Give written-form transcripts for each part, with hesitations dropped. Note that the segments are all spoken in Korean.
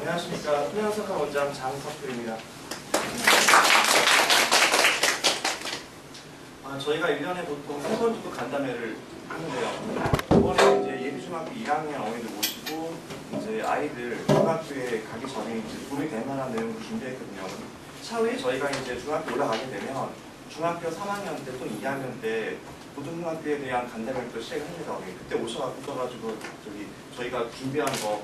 안녕하십니까. 토양석학 원장 장석표입니다. 저희가 1년에 보통 3번 정도 간담회를 하는데요. 이번에 이제 예비중학교 1학년 어머니들 모시고 이제 아이들 중학교에 가기 전에 이제 도움이 될 만한 내용을 준비했거든요. 차후에 저희가 이제 중학교 올라가게 되면 중학교 3학년 때 또는 2학년 때 고등학교에 대한 간담회를 또 시작을 합니다. 그때 오셔가지고 저희가 준비한 거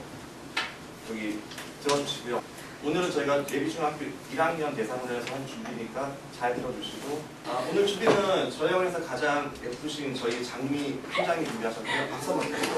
들어주시고요. 오늘은 저희가 예비중학교 1학년 대상으로 해서 한 준비니까 잘 들어주시고, 오늘 준비는 저희 학원에서 가장 예쁘신 저희 장미 팀장이 준비하셨고요. 박수 한번 드립니다.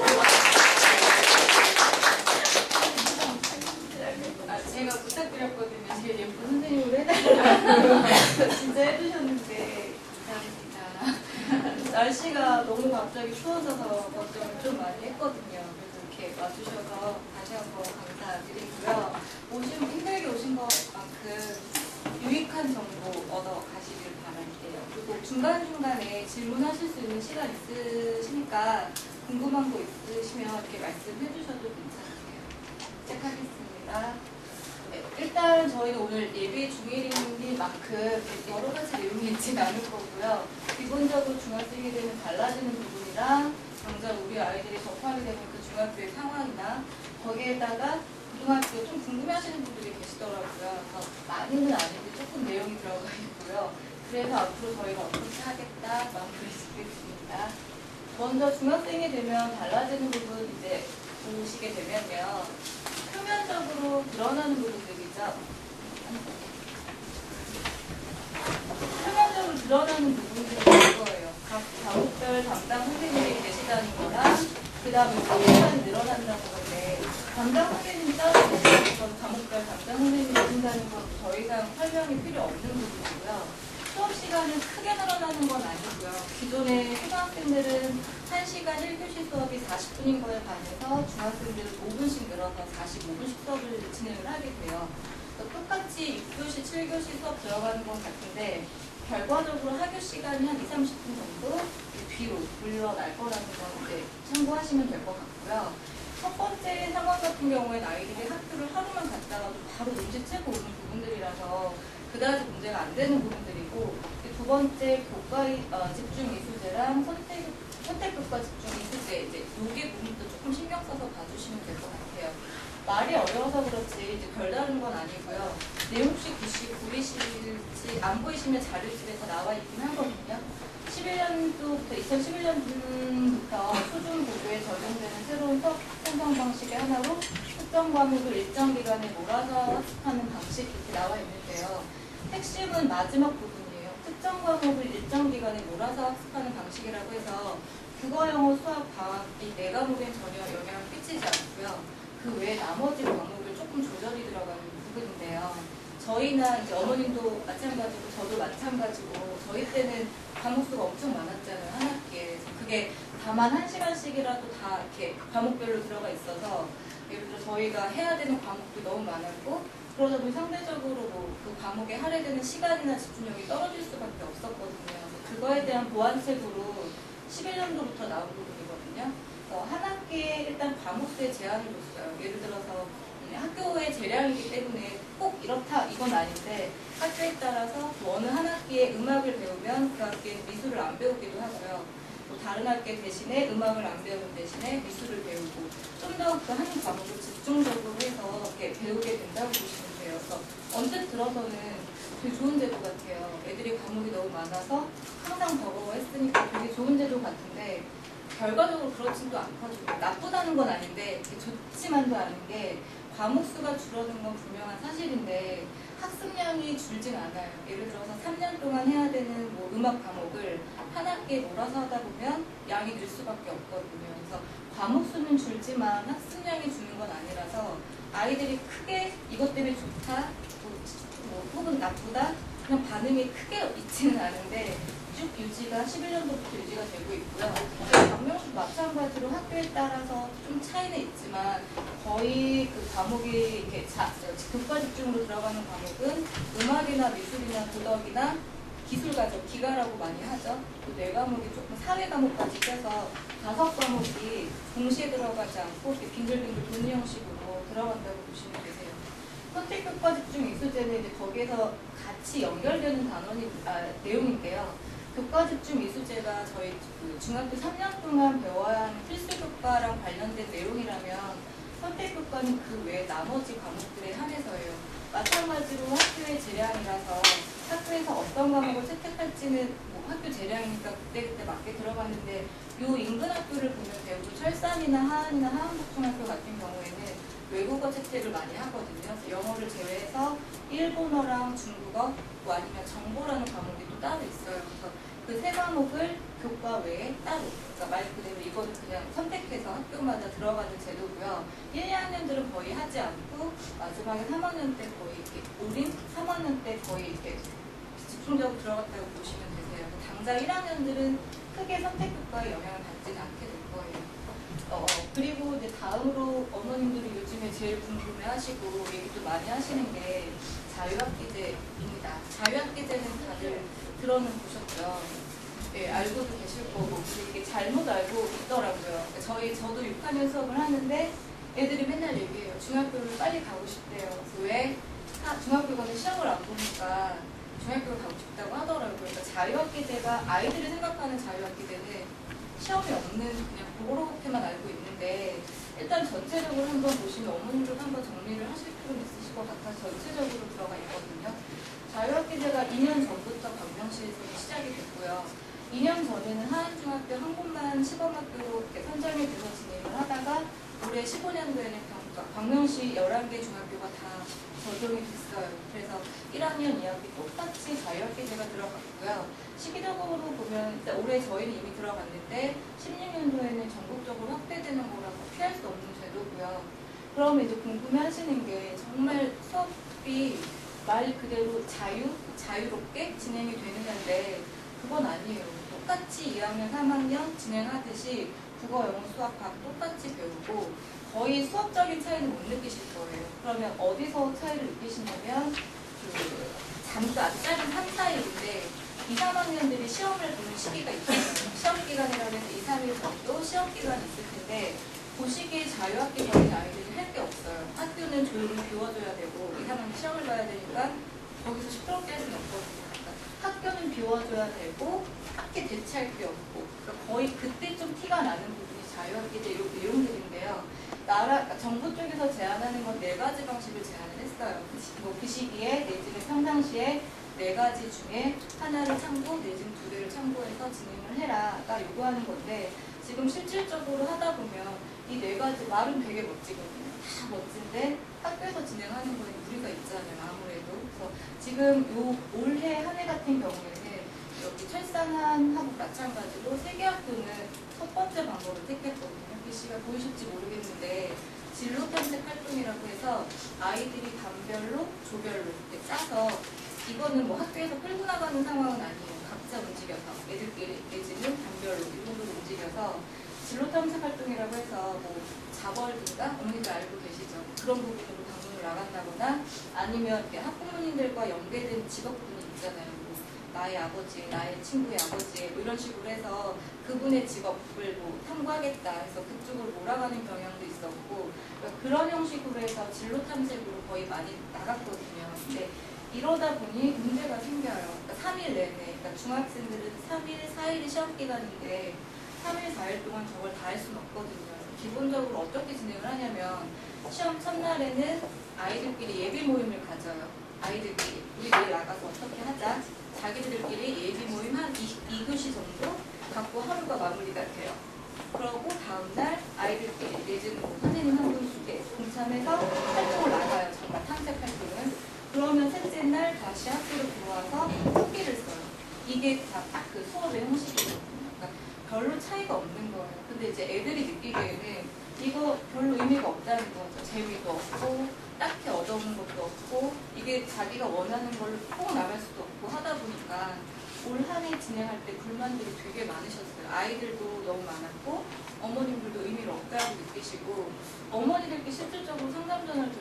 제가 부탁드렸거든요. 제일 예쁜 선생님으로 해달라고. 진짜 해주셨는데 감사합니다. 날씨가 너무 갑자기 추워져서 걱정을 좀 많이 했거든요. 그래서 이렇게 와주셔서 다시 한번 감사드리고요. 힘들게 오신 것만큼 유익한 정보 얻어 가시길 바랄게요. 그리고 중간중간에 질문하실 수 있는 시간 있으시니까 궁금한 거 있으시면 이렇게 말씀해 주셔도 괜찮으세요. 시작하겠습니다. 네, 일단 저희는 오늘 예비 중1인 만큼 여러 가지 내용이 있지 않을 거고요. 기본적으로 중학생이 되면 달라지는 부분이랑 당장 우리 아이들이 접하게 되는 그 중학교의 상황이나 거기에다가 고등학교 좀 궁금해하시는 분들이 계시더라고요. 많이는 아닌데 조금 내용이 들어가 있고요. 그래서 앞으로 저희가 어떻게 하겠다 마음을 짓겠습니다. 먼저 중학생이 되면 달라지는 부분 이제 보시게 되면요. 표면적으로 드러나는 부분들이죠. 표면적으로 드러나는 부분들이 이거예요. 각 과목별 담당 선생님이 계시다는 거랑 그 다음에 시간이 늘어난다는 건데 담당 선생님이 따로 계시다는 건 과목별 담당 선생님이 계신다는 건 더 이상 설명이 필요 없는 부분이고요. 수업 시간은 크게 늘어나는 건 아니고요. 기존에 초등학생들은 1시간 1교시 수업이 40분인 거에 반해서 중학생들은 5분씩 늘어서 45분씩 수업을 진행을 하게 돼요. 똑같이 6교시, 7교시 수업 들어가는 건 같은데 결과적으로 하교 시간이 한 20, 30분 정도 뒤로 물러날 거라는 건 이제 참고하시면 될 것 같고요. 첫 번째 상황 같은 경우에는 아이들이 학교를 하루만 갔다가도 바로 눈치채고 오는 부분들이라서 그다지 문제가 안 되는 부분들이고, 두 번째 교과 집중 이수제랑 선택교과 집중 이수제 이제 요게 부분도 조금 신경 써서 봐주시면 될 것 같아요. 말이 어려워서 그렇지 이제 별다른 건 아니고요. 내용 혹시 보이실지 안 보이시면 자료집에서 나와 있긴 하거든요. 2011년부터 수준고교에 적용되는 새로운 수업 생성 방식의 하나로 특정 과목을 일정 기간에 몰아서 학습하는 방식 이렇게 나와 있는데요. 핵심은 마지막 부분이에요. 특정 과목을 일정 기간에 몰아서 학습하는 방식이라고 해서 국어, 영어, 수학, 과학 이 4과목엔 전혀 영향을 끼치지 않고요. 그 외에 나머지 과목을 조금 조절이 들어가는 부분인데요. 저희나 이제 어머님도 마찬가지고 저도 마찬가지고 저희 때는 과목 수가 엄청 많았잖아요. 한 학기에. 그게 다만 1시간씩이라도 다 이렇게 과목별로 들어가 있어서 예를 들어 저희가 해야 되는 과목도 너무 많았고 그러다 보니 상대적으로 그 과목에 할애되는 시간이나 집중력이 떨어질 수밖에 없었거든요. 그거에 대한 보완책으로 11년도부터 나온 부분이거든요. 한 학기에 일단 과목수의 제한을 줬어요. 예를 들어서 학교의 재량이기 때문에 꼭 이렇다 이건 아닌데 학교에 따라서 어느 한 학기에 음악을 배우면 그 학기에 미술을 안 배우기도 하고요. 또 다른 학기 대신에 음악을 안 배우는 대신에 미술을 배우고 좀 더 그 한 과목을 집중적으로 해서 이렇게 배우게 된다고 보시면 돼요. 그래서 언뜻 들어서는 되게 좋은 제도 같아요. 애들이 과목이 너무 많아서 항상 버거워했으니까 되게 좋은 제도 같은데 결과적으로 그렇지도 않거든요. 나쁘다는 건 아닌데 좋지만도 않은 게 과목 수가 줄어든 건 분명한 사실인데 학습량이 줄진 않아요. 예를 들어서 3년 동안 해야 되는 음악 과목을 한 학기에 몰아서 하다 보면 양이 늘 수밖에 없거든요. 그래서 과목 수는 줄지만 학습량이 주는 건 아니라서 아이들이 크게 이것 때문에 좋다, 혹은 나쁘다 그냥 반응이 크게 있지는 않은데 쭉 유지가 11년도부터 유지가 되고 있고요. 박명수도 마찬가지로 학교에 따라서 좀 차이는 있지만 거의 그 과목이 이렇게 교과 집중으로 들어가는 과목은 음악이나 미술이나 도덕이나 기술과정, 기가라고 많이 하죠. 그 4과목이 조금 사회 과목까지 껴서 5과목이 동시에 들어가지 않고 이렇게 빙글빙글 도는 형식으로 들어간다고 보시면 되세요. 선택교과 집중 이수제는 이제 거기에서 같이 연결되는 내용인데요. 교과 집중 이수제가 저희 그 중학교 3년 동안 배워야 하는 필수 교과랑 관련된 내용이라면 선택교과는 그 외 나머지 과목들에 한해서예요. 마찬가지로 학교의 재량이라서 학교에서 어떤 과목을 채택할지는 뭐 학교 재량이니까 그때그때 맞게 들어갔는데 요 인근 학교를 보면 대부분 철산이나 하안이나 하안복숭학교 같은 경우에는 외국어 채택을 많이 하거든요. 영어를 제외해서 일본어랑 중국어 뭐 아니면 정보라는 과목이 또 따로 있어요. 그래서 그 세 과목을 교과 외에 따로, 그러니까 말 그대로 이거를 그냥 선택해서 학교마다 들어가는 제도고요. 1, 2학년들은 거의 하지 않고 마지막에 3학년 때 거의 이렇게 올인, 3학년 때 거의 이렇게 집중적으로 들어갔다고 보시면 되세요. 당장 1학년들은 크게 선택교과에 영향을 받지는 않게 될 거예요. 그리고 이제 다음으로 어머님들이 요즘에 제일 궁금해하시고 얘기도 많이 하시는 게 자유학기제입니다. 자유학기제는 다들 들어는 보셨죠? 예, 알고도 계실 거고, 근데 이게 잘못 알고 있더라고요. 저도 6학년 수업을 하는데 애들이 맨날 얘기해요. 중학교를 빨리 가고 싶대요. 그래서 왜? 중학교 가서 시험을 안 보니까 중학교를 가고 싶다고 하더라고요. 그러니까 자유학기제가 아이들이 생각하는 자유학기제는 시험이 없는 그냥 그렇게만 알고 있는데 일단 전체적으로 한번 보시면 어머님도 한번 정리를 하실 필요는 있으실 것 같아서 전체적으로 들어가 있거든요. 자유학기제가 2년 전부터 광명시에서 시작이 됐고요. 2년 전에는 하안중학교 한 곳만 시범학교로 선정이 돼서 진행을 하다가 올해 15년도에는 광명시 11개 중학교가 다 적용이 됐어요. 그래서 1학년 2학기 똑같이 자유학기제가 들어갔고요. 시기적으로 보면 올해 저희는 이미 들어갔는데 16년도에는 전국적으로 확대되는 거라서 피할 수 없는 제도고요. 그러면 이제 궁금해하시는 게 정말 수업이 말 그대로 자유롭게 진행이 되는 건데 그건 아니에요. 똑같이 2학년, 3학년 진행하듯이 국어, 영어, 수학, 과학 똑같이 배우고 거의 수업적인 차이는 못 느끼실 거예요. 그러면 어디서 차이를 느끼시냐면 잠도 아주 짧은 3, 4일인데 2, 3학년들이 시험을 보는 시기가 있잖아요. 시험 기간이라고 해서 2, 3일 정도 시험 기간이 있을 텐데 그 시기에 자유학기 전인 아이들이 할 게 없어요. 학교는 조용히 비워줘야 되고 2, 3학년 시험을 봐야 되니까 거기서 시끄럽게 할 수는 없거든요. 그러니까 학교는 비워줘야 되고 학기 대체할 게 없고 그러니까 거의 그때 좀 티가 나는 부분이 자유학기제 이런 내용들인데요. 정부 쪽에서 제안하는 건 4가지 방식을 제안을 했어요. 그 시기에 내지는 평상시에 4가지 중에 하나를 참고 내지는 2개를 참고해서 진행을 해라가 요구하는 건데 지금 실질적으로 하다 보면 이 4가지 말은 되게 멋지거든요. 다 멋진데 학교에서 진행하는 거에 무리가 있잖아요. 아무래도. 그래서 지금 올해 한 해 같은 경우에는 여기 철산하고 마찬가지로 3개 학교는 첫 번째 방법을 택했거든요. 글씨가 보이실지 모르겠는데 진로 탐색 활동이라고 해서 아이들이 반별로, 조별로 이렇게 짜서 이거는 뭐 학교에서 끌고 나가는 상황은 아니에요. 각자 움직여서 애들끼리 내지는 반별로 일부러 움직여서 진로 탐색 활동이라고 해서 뭐 자벌인가 어머니들 알고 계시죠? 그런 부분으로 방문을 나간다거나 아니면 학부모님들과 연계된 직업군이 있잖아요. 뭐 나의 아버지, 나의 친구의 아버지 뭐 이런 식으로 해서 그분의 직업을 뭐 탐구하겠다 해서 그쪽으로 몰아가는 경향도 있었고 그러니까 그런 형식으로 해서 진로 탐색으로 거의 많이 나갔거든요. 근데 이러다 보니 문제가 생겨요. 그러니까 3일 내내, 그러니까 중학생들은 3일, 4일이 시험 기간인데 3일, 4일 동안 저걸 다 할 수는 없거든요. 기본적으로 어떻게 진행을 하냐면 시험 첫날에는 아이들끼리 예비 모임을 가져요. 아이들끼리 우리 내일 나가서 어떻게 하자. 자기들끼리 예비 모임 한 2교시 정도 갖고 하루가 마무리가 돼요. 그러고 다음날 아이들끼리 내지는 선생님 한 분께 동참해서 활동을 나가요. 정말 탐색 활동을. 그러면 셋째 날 다시 학교로 들어와서 후기를 써요. 이게 다 그 수업의 형식이거든요. 그러니까 별로 차이가 없는 거예요. 근데 이제 애들이 느끼기에는 이거 별로 의미가 없다는 거죠. 재미도 없고 딱히 얻어오는 것도 없고 이게 자기가 원하는 걸로 꼭 나갈 수도 없고 하다 보니까 올 한 해 진행할 때 불만들이 되게 많으셨어요. 아이들도 너무 많았고 어머님들도 의미를 없다고 느끼시고 어머니들께 실질적으로 상담 전화를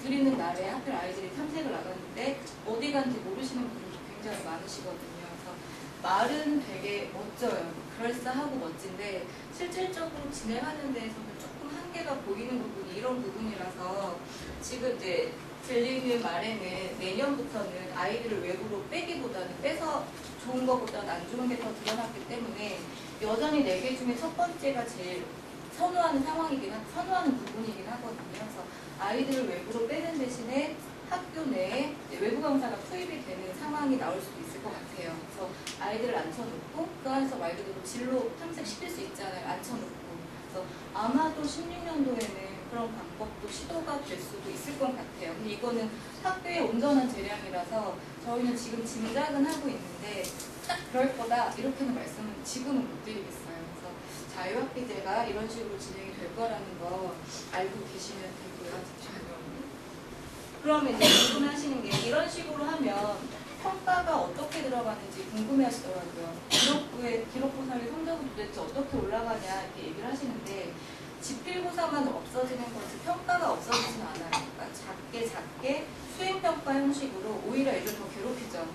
드리는 날에 하필 아이들이 탐색을 나갔는데 어디 간지 모르시는 분들도 굉장히 많으시거든요. 그래서 말은 되게 멋져요. 그럴싸하고 멋진데 실질적으로 진행하는 데에서는 조금 한계가 보이는 부분이 이런 부분이라서 지금 이제 들리는 말에는 내년부터는 아이들을 외부로 빼기보다는 빼서 좋은 것보다는 안 좋은 게 더 드러났기 때문에 여전히 4개 중에 첫 번째가 제일 선호하는 선호하는 부분이긴 하거든요. 그래서 아이들을 외부로 빼는 대신에 학교 내에 외부 강사가 투입이 되는 상황이 나올 수도 있을 것 같아요. 그래서 아이들을 앉혀놓고 그 안에서 말 그대로 진로 탐색시킬 수 있잖아요. 앉혀놓고. 그래서 아마도 16년도에는 그런 방법도 시도가 될 수도 있을 것 같아요. 근데 이거는 학교의 온전한 재량이라서 저희는 지금 짐작은 하고 있는데 딱 그럴 거다 이렇게는 말씀은 지금은 못 드리겠어요. 그래서 자유학기제가 이런 식으로 진행이 될 거라는 거 알고 계시면 되고요. 그러면 이제 궁금해하시는 게 이런 식으로 하면 평가가 어떻게 들어가는지 궁금해하시더라고요. 기록고사의 성적은 도대체 어떻게 올라가냐 이렇게 얘기를 하시는데 지필고사만 없어지는 거지 평가가 없어지진 않아요. 그러니까 작게 수행평가 형식으로 오히려 애들 더 괴롭히죠.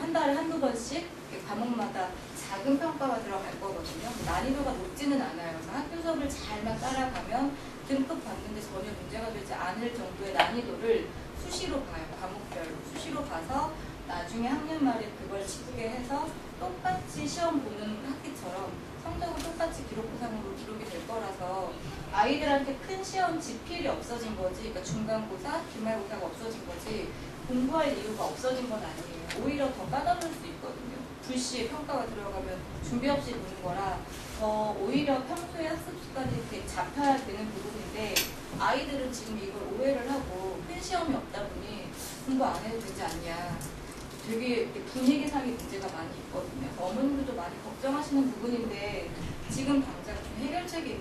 한 달에 한두 번씩 과목마다 작은 평가가 들어갈 거거든요. 난이도가 높지는 않아요. 그래서 학교 수업을 잘만 따라가면 등급 받는데 전혀 문제가 되지 않을 정도의 난이도를 수시로 봐요. 과목별로 수시로 봐서 나중에 학년 말에 그걸 짚게 해서 똑같이 시험 보는 학기처럼 성적은 똑같이 기록고사로 기록이 될 거라서 아이들한테 큰 시험 지필이 없어진 거지, 그러니까 중간고사, 기말고사가 없어진 거지 공부할 이유가 없어진 건 아니에요. 오히려 더 까다로울 수 있거든요. 불시에 평가가 들어가면 준비 없이 보는 거라 더 오히려 평소에 학습 습관이 이렇게 잡혀야 되는 부분인데 아이들은 지금 이걸 오해를 하고 큰 시험이 없다 보니 공부 안 해도 되지 않냐. 되게 분위기상의 문제가 많이 있거든요. 어머님들도 많이 걱정하시는 부분인데 지금 당장 좀 해결책이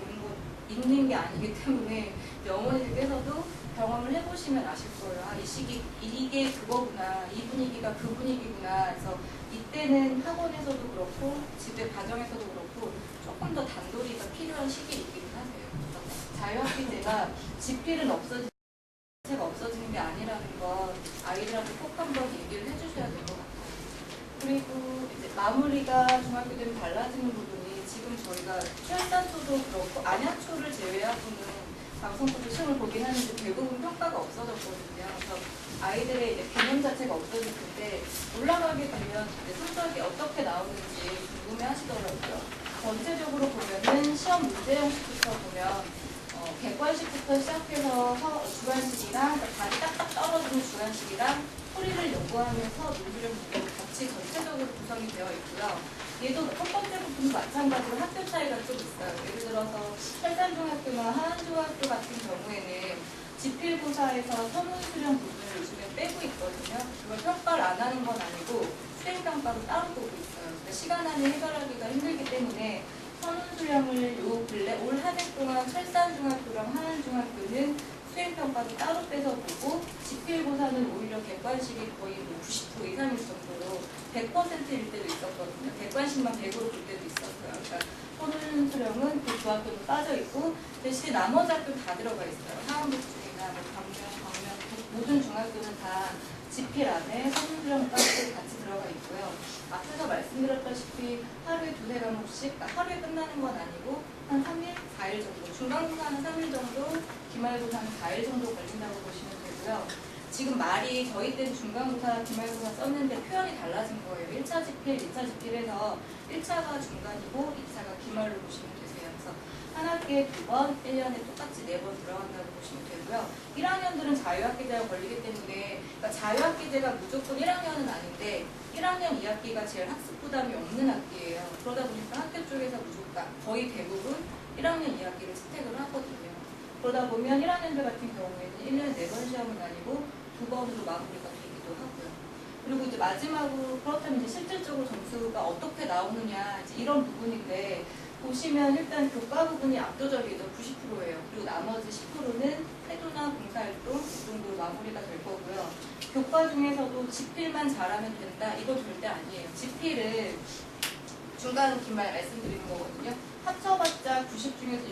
있는 게 아니기 때문에 어머니들께서도 경험을 해보시면 아실 거예요. 이 시기 이게 그거구나, 이 분위기가 그 분위기구나. 그래서 이때는 학원에서도 그렇고 집에 가정에서도 그렇고 조금 더 단도리가 필요한 시기이긴 하세요. 자유학기제가 지필은 없어지는 게 아니라는 건 아이들한테 꼭 한번 얘기를 해주셔야 될 것 같아요. 그리고 이제 마무리가 중학교 되면 달라지는 부분이 지금 저희가 출산초도 그렇고 안약초를 제외하고는 방송부도 시험을 보긴 하는데 대부분 평가가 없어졌거든요. 그래서 아이들의 이제 개념 자체가 없어질 텐데 올라가게 되면 이제 성적이 어떻게 나오는지 궁금해하시더라고요. 전체적으로 보면은 시험 문제 형식부터 보면 객관식부터 시작해서 주관식이랑 발이 딱딱 떨어지는 주관식이랑 소리를 연구하면서 논술형 문제로 같이 전체적으로 구성이 되어 있고요. 얘도 첫 번째 부분도 마찬가지로 학교 차이가 좀 있어요. 예를 들어서 설산중학교나 하안중학교 같은 경우에는 지필고사에서 선운수령 부분을 요즘에 빼고 있거든요. 그걸 평가를 안 하는 건 아니고 수행평가로 따로 보고 있어요. 그러니까 시간 안에 해결하기가 힘들기 때문에 선운수령을 요 근래 올 한 해 동안 철산중학교랑 하안중학교는 수행평가도 따로 빼서 보고 지필고사는 오히려 객관식이 거의 90% 이상일 정도로 100%일 때도 있었거든요. 객관식만 100으로 볼 때도 있었어요. 그러니까 선운수령은 그 중학교도 빠져있고 대신 나머지 학교는 다 들어가 있어요. 하안북중이나 광명 모든 중학교는 다 지필 안에 선운수령까지 같이 들어가 있고요. 앞에서 말씀드렸다시피 하루에 2-3과목씩, 그러니까 하루에 끝나는 건 아니고 한 3일, 4일 정도, 중간고사는 3일 정도, 기말고사는 4일 정도 걸린다고 보시면 되고요. 지금 말이 저희 때는 중간고사, 기말고사 썼는데 표현이 달라진 거예요. 1차 지필, 2차 지필에서 1차가 중간이고 2차가 기말로 보시면 되세요. 그래서 한 학기에 2번, 1년에 똑같이 4번 들어간다고 보시면 되고요. 1학년들은 자유학기제가 걸리기 때문에, 그러니까 자유학기제가 무조건 1학년은 아닌데 1학년 2학기가 제일 학습 부담이 없는 학기예요. 그러다 보니까 학교 쪽에서 무조건 거의 대부분 1학년 2학기를 채택을 하거든요. 그러다 보면 1학년들 같은 경우에는 1년에 4번 시험은 아니고 2번으로 마무리가 되기도 하고요. 그리고 이제 마지막으로 그렇다면 이제 실질적으로 점수가 어떻게 나오느냐 이제 이런 부분인데 보시면 일단 교과 부분이 압도적이죠. 90%예요. 그리고 나머지 10%는 태도나 봉사활동 이 정도로 마무리가 될 거고요. 교과 중에서도 지필만 잘하면 된다. 이건 절대 아니에요. 지필은 중간 기말 말씀드리는 거거든요. 합쳐봤자 90 중에서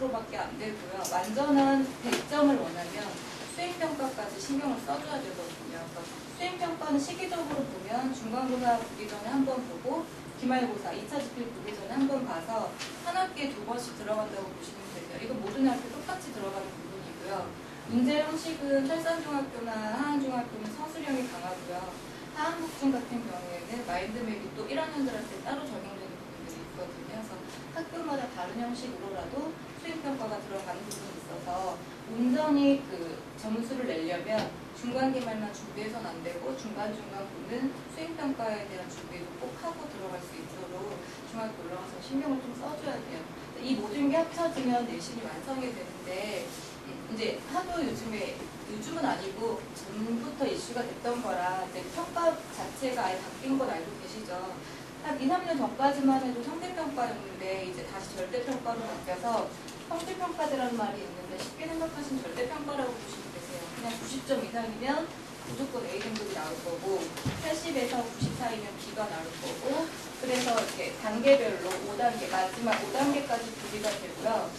60-70%밖에 안 되고요. 완전한 100점을 원하면 수행평가까지 신경을 써줘야 되거든요. 그래서 수행평가는 시기적으로 보면 중간고사 보기 전에 한 번 보고 기말고사 2차 지필 보기 전에 한 번 봐서 한 학기에 2번씩 들어간다고 보시면 되고요. 이건 모든 학교 똑같이 들어가는 부분이고요. 문제 형식은 설산중학교나 하안중학교는 서술형이 강하고요. 하안국중 같은 경우에는 마인드맵이 또 1학년들한테 따로 적용되는 부분들이 있거든요. 그래서 학교마다 다른 형식으로라도 수행평가가 들어가는 부분이 있어서 온전히 그 점수를 내려면 중간기말만 준비해서는 안 되고 중간중간 보는 수행평가에 대한 준비도 꼭 하고 들어갈 수 있도록 중학교 올라가서 신경을 좀 써줘야 돼요. 이 모든 게 합쳐지면 내신이 완성이 되는데 이제 하도 요즘은 아니고 전부터 이슈가 됐던 거라 이제 평가 자체가 아예 바뀐 건 알고 계시죠. 한 2, 3년 전까지만 해도 상대평가였는데 이제 다시 절대평가로 바뀌어서 평질평가제라는 말이 있는데 쉽게 생각하시면 절대평가라고 보시면 되세요. 그냥 90점 이상이면 무조건 A 등급이 나올 거고 80에서 90 사이면 B가 나올 거고 그래서 이렇게 단계별로 5단계 마지막 5단계까지 분리가 되고요.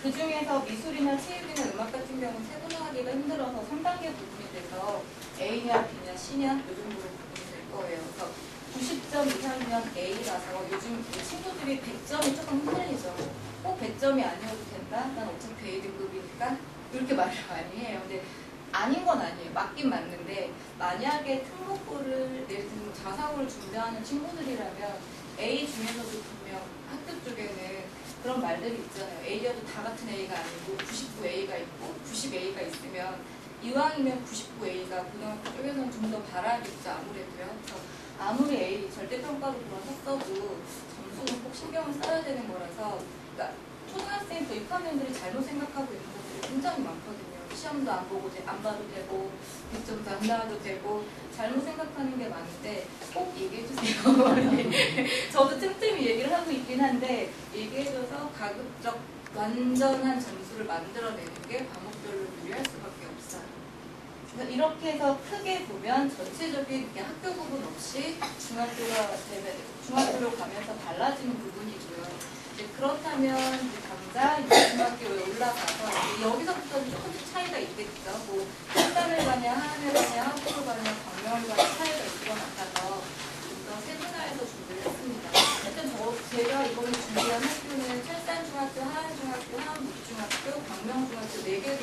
그 중에서 미술이나 체육이나 음악 같은 경우는 세분화하기가 힘들어서 3단계 부분이 돼서 A냐 B냐 C냐 이 정도로 부분이 될 거예요. 그래서 90점 이상이면 A라서 요즘 친구들이 100점이 조금 흔들리죠. 꼭 100점이 아니어도 된다? 난 어차피 A 등급이니까 이렇게 말을 많이 해요. 근데 아닌 건 아니에요. 맞긴 맞는데 만약에 특목고를 예를 들면 자사고를 준비하는 친구들이라면 A 중에서도 분명 학교 쪽에는 그런 말들이 있잖아요. A여도 다 같은 A가 아니고 99A가 있고 90A가 있으면 이왕이면 99A가 고등학교 쪽에서는 좀 더 바라겠죠. 아무래도요. 그래서 아무리 A 절대평가로 들어섰어도 점수는 꼭 신경을 써야 되는 거라서 그러니까 초등학생부터 6학년들이 잘못 생각하고 있는 것들이 굉장히 많거든요. 시험도 안 보고 안 봐도 되고 100점도 안 나와도 되고 잘못 생각하는 게 많은데 꼭 얘기해 주세요. 저도 틈틈이 얘기를 하고 있긴 한데 얘기해줘서 가급적 완전한 점수를 만들어내는 게 과목별로 유리할 수밖에 없어요. 그래서 이렇게 해서 크게 보면 전체적인 학교 구분 없이 중학교로 가면서 달라지는 부분이고요. 그렇다면 당장 중학교에 올라가서 여기서부터는 조금씩 차이가 있겠죠. 뭐 한단을 가냐, 하안을 가냐, 학부를 가냐, 광명을 가냐 차이가 있을 것 같아서 좀 더 세분화해서 준비를 했습니다. 하여튼 제가 이번에 준비한 학교는 철산중학교, 하안중학교, 하안북중학교, 광명중학교 4개를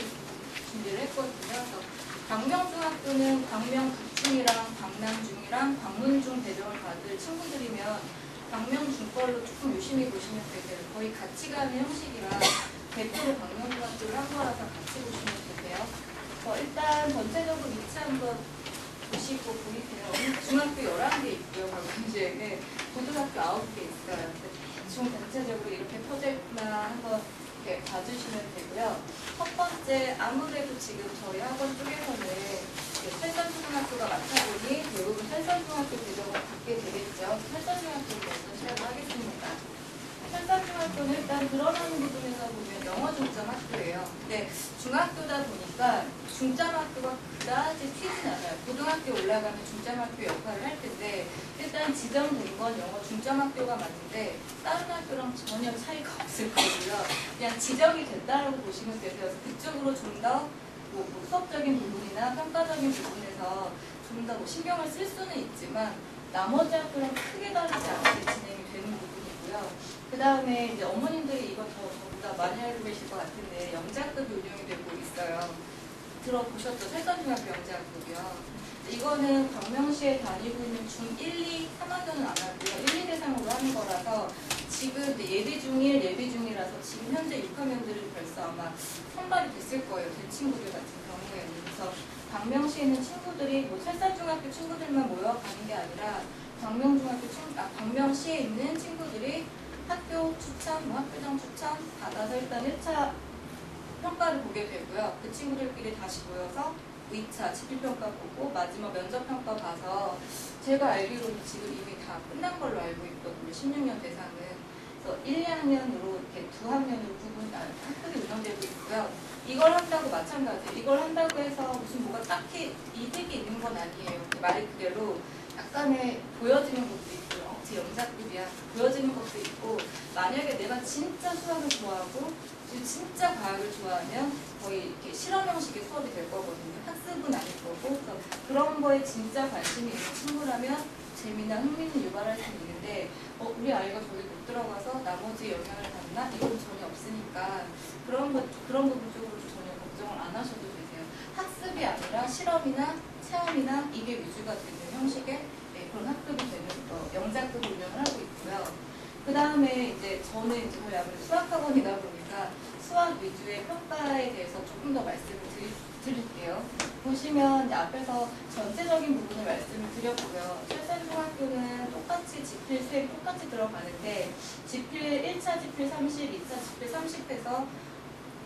준비를 했거든요. 그래서 광명중학교는 광명북중이랑 광남중이랑 광문중 배정을 받을 친구들이면 광명중 걸로 조금 유심히 보시면 되세요. 거의 같이 가는 형식이라 100% 광명중학교를 한 거라서 같이 보시면 되세요. 일단 전체적으로 위치 한번 보시고 보이세요. 중학교 11개 있고요. 광명시에는 고등학교 9개 있어요. 대충 전체적으로 이렇게 퍼져있구나 한번 이렇게 봐주시면 되고요. 첫 번째, 아무래도 지금 저희 학원 쪽에서는 설산중학교가 많다 보니 대부분 설산중학교 배정을 받게 되겠죠. 설산중학교를 먼저 시작을 하겠습니다. 설산중학교는 일단 드러나는 부분에서 보면 영어 중점 학교예요. 근데 중학교다 보니까 중점 학교가 그다지 튀진 않아요. 고등학교 올라가면 중점 학교 역할을 할 텐데 일단 지정된 건 영어 중점 학교가 맞는데 다른 학교랑 전혀 차이가 없을 거고요. 그냥 지정이 됐다라고 보시면 되세요. 그래서 그쪽으로 좀 더 수업적인 부분이나 평가적인 부분에서 좀 더 신경을 쓸 수는 있지만 나머지 학교랑 크게 다르지 않게 진행이 되는 부분이고요. 그 다음에 이제 어머님들이 이거 저보다 많이 알고 계실 것 같은데 영재학급이 운영이 되고 있어요. 들어보셨죠? 설산중학교 영재학급이요. 이거는 광명시에 다니고 있는 중1, 2, 3학년은 안 하고요. 1, 2 대상으로 하는 거라서 지금 예비 중1, 예비 중2라서 지금 현재 6학년들은 벌써 아마 선발이 됐을 거예요. 된 친구들 같은 경우에는. 그래서 광명시에 있는 친구들이 뭐 설산중학교 친구들만 모여가는 게 아니라 광명시에 있는 친구들이 학교 추천, 학교장 추천 받아서 일단 1차 평가를 보게 되고요. 그 친구들끼리 다시 모여서 2차 지필평가 보고 마지막 면접평가 봐서 제가 알기로는 지금 이미 다 끝난 걸로 알고 있거든요. 16년 대상은. 그래서 1, 2학년으로 이렇게 두 학년으로 학급이 운영되고 있고요. 이걸 한다고 마찬가지예요. 이걸 한다고 해서 무슨 뭐가 딱히 이득이 있는 건 아니에요. 말 그대로 약간의 보여지는 것도 있고요. 제 영작급이야. 보여지는 것도 있고 만약에 내가 진짜 수학을 좋아하고 진짜 과학을 좋아하면 거의 이렇게 실험 형식의 수업이 될 거거든요. 학습은 아닐 거고 그래서 그런 거에 진짜 관심이 있는 친구라면 재미나 흥미는 유발할 수 있는데 우리 아이가 저기 못 들어가서 나머지 영향을 받나? 이건 전혀 없을 없으니까 그런 부분 쪽으로 전혀 걱정을 안 하셔도 되세요. 학습이 아니라 실험이나 체험이나 이게 위주가 되는 형식의 그런 학급이 되는 영작급 운영을 하고 있고요. 그 다음에 이제 저는 이제 거의 아무래도 수학학원이다 보니까 수학 위주의 평가에 대해서 조금 더 말씀을 드릴게요. 보시면 이제 앞에서 전체적인 부분을 말씀을 드렸고요. 철산중학교는 똑같이 지필 수행 똑같이 들어가는데 지필 1차 지필 30, 2차 지필 30해서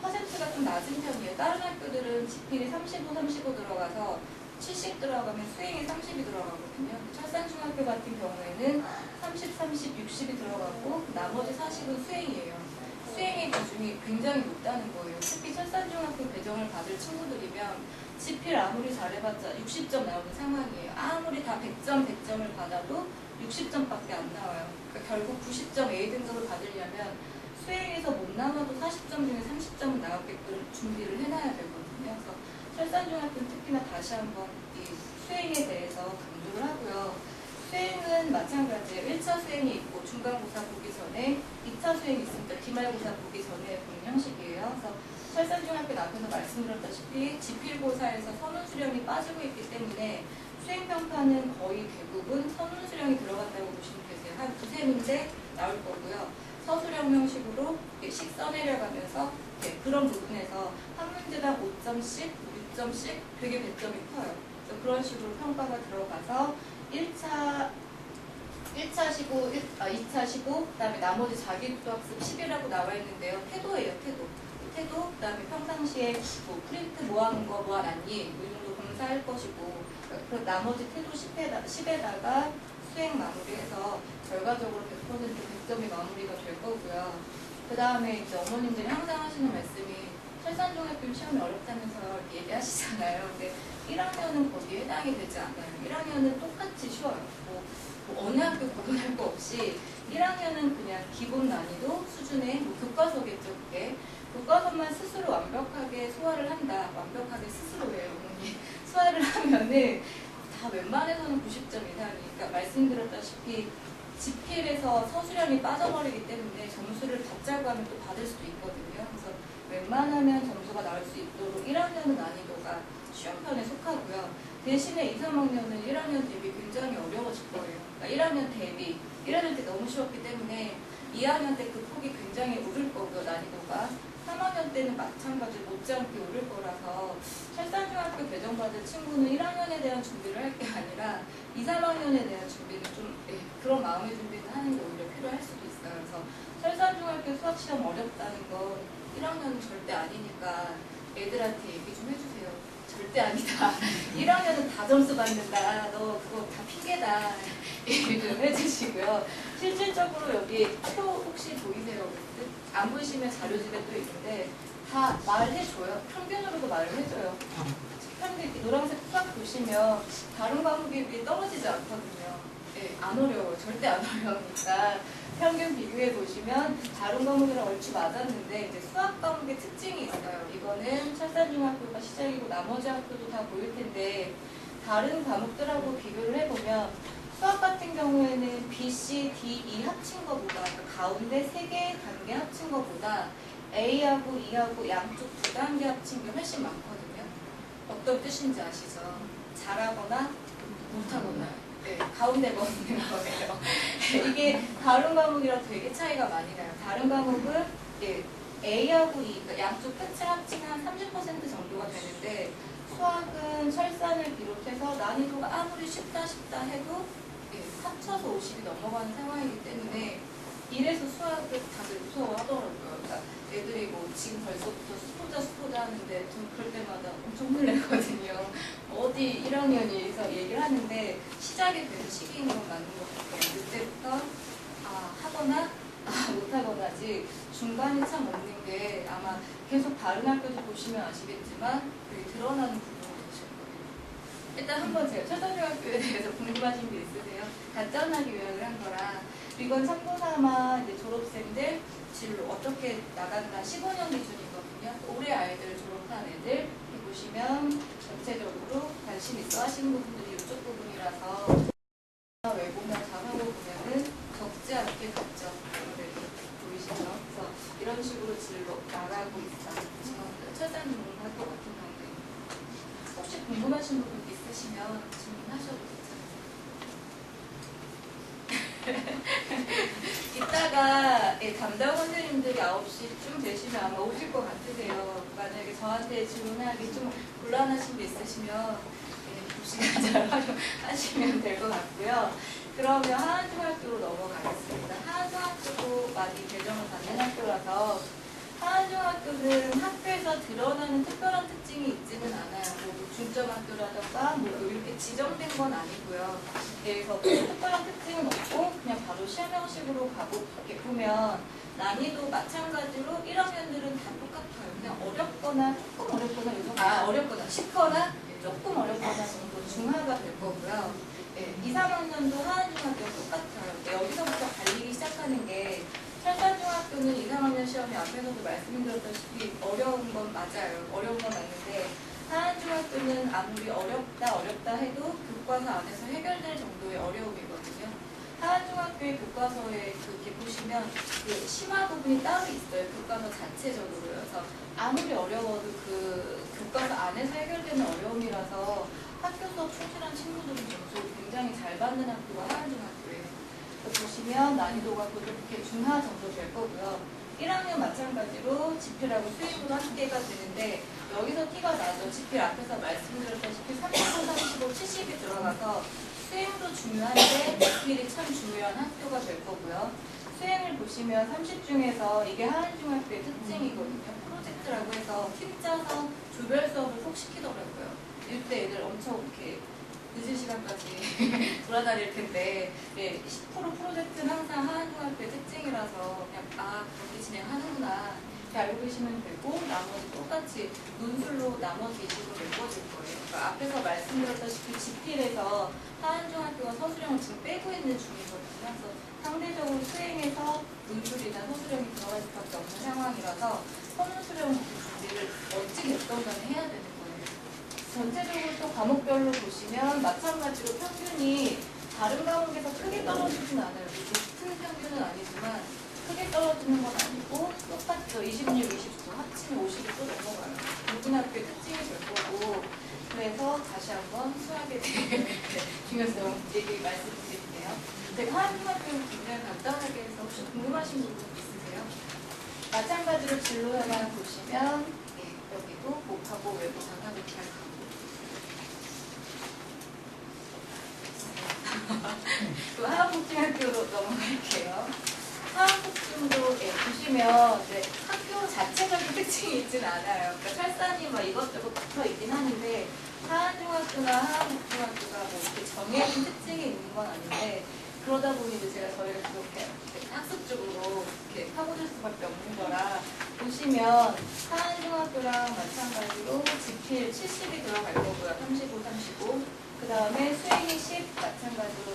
퍼센트가 좀 낮은 편이에요. 다른 학교들은 지필이 35, 35 들어가서 70 들어가면 수행이 30이 들어가거든요. 철산중학교 같은 경우에는 30, 30, 60이 들어가고 나머지 40은 수행이에요. 수행의 비중이 굉장히 높다는 거예요. 특히 철산중학교 배정을 받을 친구들이면 지필 아무리 잘해봤자 60점 나오는 상황이에요. 아무리 다 100점, 100점을 받아도 60점밖에 안 나와요. 그러니까 결국 90점 A등급을 받으려면 수행에서 못 나와도 40점 중에 30점은 나오게끔 준비를 해놔야 되거든요. 그래서 철산중학교는 특히나 다시 한번 이 수행에 대해서 강조를 하고요. 수행은 마찬가지예요. 1차 수행이 있고 중간고사 보기 전에 2차 수행이 있으니까 기말고사 보기 전에 보는 형식이에요. 그래서 철산중학교 앞에서 말씀드렸다시피 지필고사에서 선운수령이 빠지고 있기 때문에 수행평가는 거의 대부분 선운수령이 들어간다고 보시면 되세요. 한 두세 문제 나올 거고요. 서술형 형식으로 식 써내려가면서 그런 부분에서 한 문제당 5점씩, 6점씩 되게 배점이 커요. 그래서 그런 식으로 평가가 들어가서 1차 시고, 2차 시고, 그 다음에 나머지 자기주도학습 10이라고 나와 있는데요. 태도예요, 태도. 태도, 그 다음에 평상시에 뭐 프린트 뭐 하는 거, 뭐 안 왔니? 이 정도 검사할 것이고, 그 나머지 태도 10에다가 수행 마무리해서 결과적으로 100% 100점이 마무리가 될 거고요. 그 다음에 이제 어머님들이 항상 하시는 말씀이 철산중학교 시험이 어렵다면서 이렇게 얘기하시잖아요. 근데 1학년은 거기에 해당이 되지 않아요. 1학년은 똑같이 쉬워요. 뭐 어느 학교 구분할 거 없이 1학년은 그냥 기본 난이도 수준의 뭐 교과서겠죠. 그게 교과서만 스스로 완벽하게 소화를 한다. 완벽하게 스스로예요. 소화를 하면은 다 웬만해서는 90점 이상이니까 말씀드렸다시피 지필에서 서술형이 빠져버리기 때문에 점수를 받자고 하면 또 받을 수도 있거든요. 그래서 웬만하면 점수가 나올 수 있도록 1학년은 난이도가 쉬운 편에 속하고요. 대신에 2, 3학년은 1학년 대비 굉장히 어려워질 거예요. 그러니까 1학년 대비, 1학년 때 너무 쉬웠기 때문에 2학년 때 그 폭이 굉장히 오를 거고요, 난이도가. 3학년 때는 마찬가지로 못지않게 오를 거라서 철산중학교 배정받은 친구는 1학년에 대한 준비를 할 게 아니라 2, 3학년에 대한 준비는 좀 그런 마음의 준비를 하는 게 오히려 필요할 수도 있어요. 그래서 철산중학교 수학시험 어렵다는 건 1학년은 절대 아니니까 애들한테 얘기 좀 해주세요. 절대 아니다. 1학년은 다 점수 받는다. 너 그거 다 핑계다. 얘기 좀 해주시고요. 실질적으로 여기 표 혹시 보이세요? 안 보이시면 자료집에 또 있는데 다 말해줘요. 평균으로도 말을 해줘요. 평균 노란색 수학 보시면 다른 과목에 비해 떨어지지 않거든요. 네, 안 어려워요. 절대 안 어려우니까 평균 비교해 보시면 다른 과목이랑 얼추 맞았는데 이제 수학 과목의 특징이 있어요. 이거는 철산중학교가 시작이고 나머지 학교도 다 보일 텐데 다른 과목들하고 비교를 해보면 수학 같은 경우에는 B, C, D, E 합친 것보다 그러니까 가운데 3개의 단계 합친 것보다 A하고 E하고 양쪽 2단계 합친 게 훨씬 많거든요. 어떤 뜻인지 아시죠? 잘하거나 못하거나 네, 가운데 먹는 거예요. 이게 다른 과목이랑 되게 차이가 많이 나요. 다른 과목은 A하고 E, 그러니까 양쪽 끝을 합치면 한 30% 정도가 되는데 수학은 철산을 비롯해서 난이도가 아무리 쉽다 해도 합쳐서 50이 넘어가는 상황이기 때문에 이래서 수학을 다들 무서워하더라고요. 그러니까 애들이 뭐 지금 벌써부터 스포자 하는데 좀 그럴 때마다 엄청 놀래거든요. 어디 1학년이서 얘기를 하는데 시작이 되는 시기인 건 맞는 것 같아요. 그때부터 하거나 못하거나지 중간이 참 없는 게 아마 계속 다른 학교도 보시면 아시겠지만 되게 드러나는 부분이 되실 거예요. 일단 한번 제가 철산중학교에 대해서 궁금하신 게 있으세요? 간단하게 요약을 한 거라 이건 참고삼아 이제 졸업생들 진로 어떻게 나간다 15년 기준이거든요. 올해 아이들 졸업한 애들 보시면 전체적으로 관심 있어 하시는 부분들이 이쪽 부분이라서 외고나 자사고 보면은 적지 않게 갔죠. 아무래도 보이시죠? 그래서 이런 식으로 진로 나가고 있어요. 철산 전문학교 같은 경우에 혹시 궁금하신 부분 있으시면 질문하셔도 괜찮으세요. 이따가 담당 선생님들이 9시쯤 되시면 아마 오실 것 같으세요. 만약에 저한테 질문하기 좀 곤란하신 게 있으시면 2시간 잘 활용하시면 될 것 같고요. 그러면 하안중학교로 넘어가겠습니다. 하안중학교도 많이 배정을 받는 학교라서 하안중학교는 학교에서 드러나는 특별한 특징이 있지는 않아요. 뭐 중점학교라던가 뭐 이렇게 지정된 건 아니고요. 그래서 특별한 특징은 없고 그냥 바로 시험 형식으로 가고 이렇게 보면 난이도 마찬가지로 1학년들은 다 똑같아요. 그냥 어렵거나 조금 어렵거나 어렵거나 쉽거나 조금 어렵거나 정도 중하가 될 거고요. 2, 3학년도 하안중학교가 똑같아요. 여기서부터 갈리기 시작하는 게 철산중학교는 2, 3학년 시험이 앞에서도 말씀드렸다시피 어려운 건 맞아요. 어려운 건 맞는데 하안중학교는 아무리 어렵다 해도 교과서 안에서 해결될 정도의 어려움이거든요. 하안중학교의 교과서에 이렇게 보시면 그 심화 부분이 따로 있어요. 교과서 자체적으로요. 그래서 아무리 어려워도 그 교과서 안에서 해결되는 어려움이라서 학교 수업 충실한 친구들은 점수 굉장히 잘 받는 학교가 하안중학교예요. 보시면 난이도가 그렇게 중하 정도 될 거고요. 1학년 마찬가지로 지필하고 수행으로 한 개가 되는데 여기서 티가 나죠. 지필 앞에서 말씀드렸다시피 35, 35, 70이 들어가서 수행도 중요한데 지필이 참 중요한 학교가 될 거고요. 수행을 보시면 30 중에서 이게 하안중학교의 특징이거든요. 프로젝트라고 해서 팀 짜서 조별 수업을 꼭 시키더라고요. 이때 애들 엄청 이렇게 늦은 시간까지 돌아다닐 텐데 10% 프로젝트는 항상 하안중학교의 특징이라서 그냥 그렇게 진행하는구나 이렇게 알고 계시면 되고 나머지 똑같이 논술로 나머지 이식으로 메꿔줄 거예요. 그러니까 앞에서 말씀드렸다시피 지필에서 하안중학교가 서술형을 지금 빼고 있는 중이거든요. 그래서 상대적으로 수행에서 논술이나 서술형이 들어갈 수밖에 없는 상황이라서 서술형 준비를 어찌됐든 간에 해야 되는 거예요. 전체적으로 또 과목별로 보시면 마찬가지로 평균이 다른 과목에서 크게 떨어지진 않아요. 높은 평균은 아니지만 크게 떨어지는 건 아니고 똑같죠. 26, 29 합치면 50이 또 넘어가요. 모든 학교의 특징이 될 거고 그래서 다시 한번 수학에 대해 중요성 얘기 말씀드릴게요. 제가 하안중학교는 굉장히 간단하게 해서 혹시 궁금하신 부분 있으세요? 마찬가지로 진로에만 보시면 여기도 복하고 외부 강화도 잘 가고 또 하안복중학교로 넘어갈게요. 하안복중도 보시면 학교 자체적인 특징이 있진 않아요. 그러니까 철산이 이것저것 붙어 있긴 하는데 하안중학교나 하안복중학교가 이렇게 정해진 특징이 있는 건 아닌데 그러다 보니 제가 저희가 그렇게 학습적으로 이렇게 파고들 수밖에 없는 거라 보시면 하안중학교랑 마찬가지로 지필 70이 들어갈 거고요. 35, 35. 그 다음에 수행이 10 마찬가지로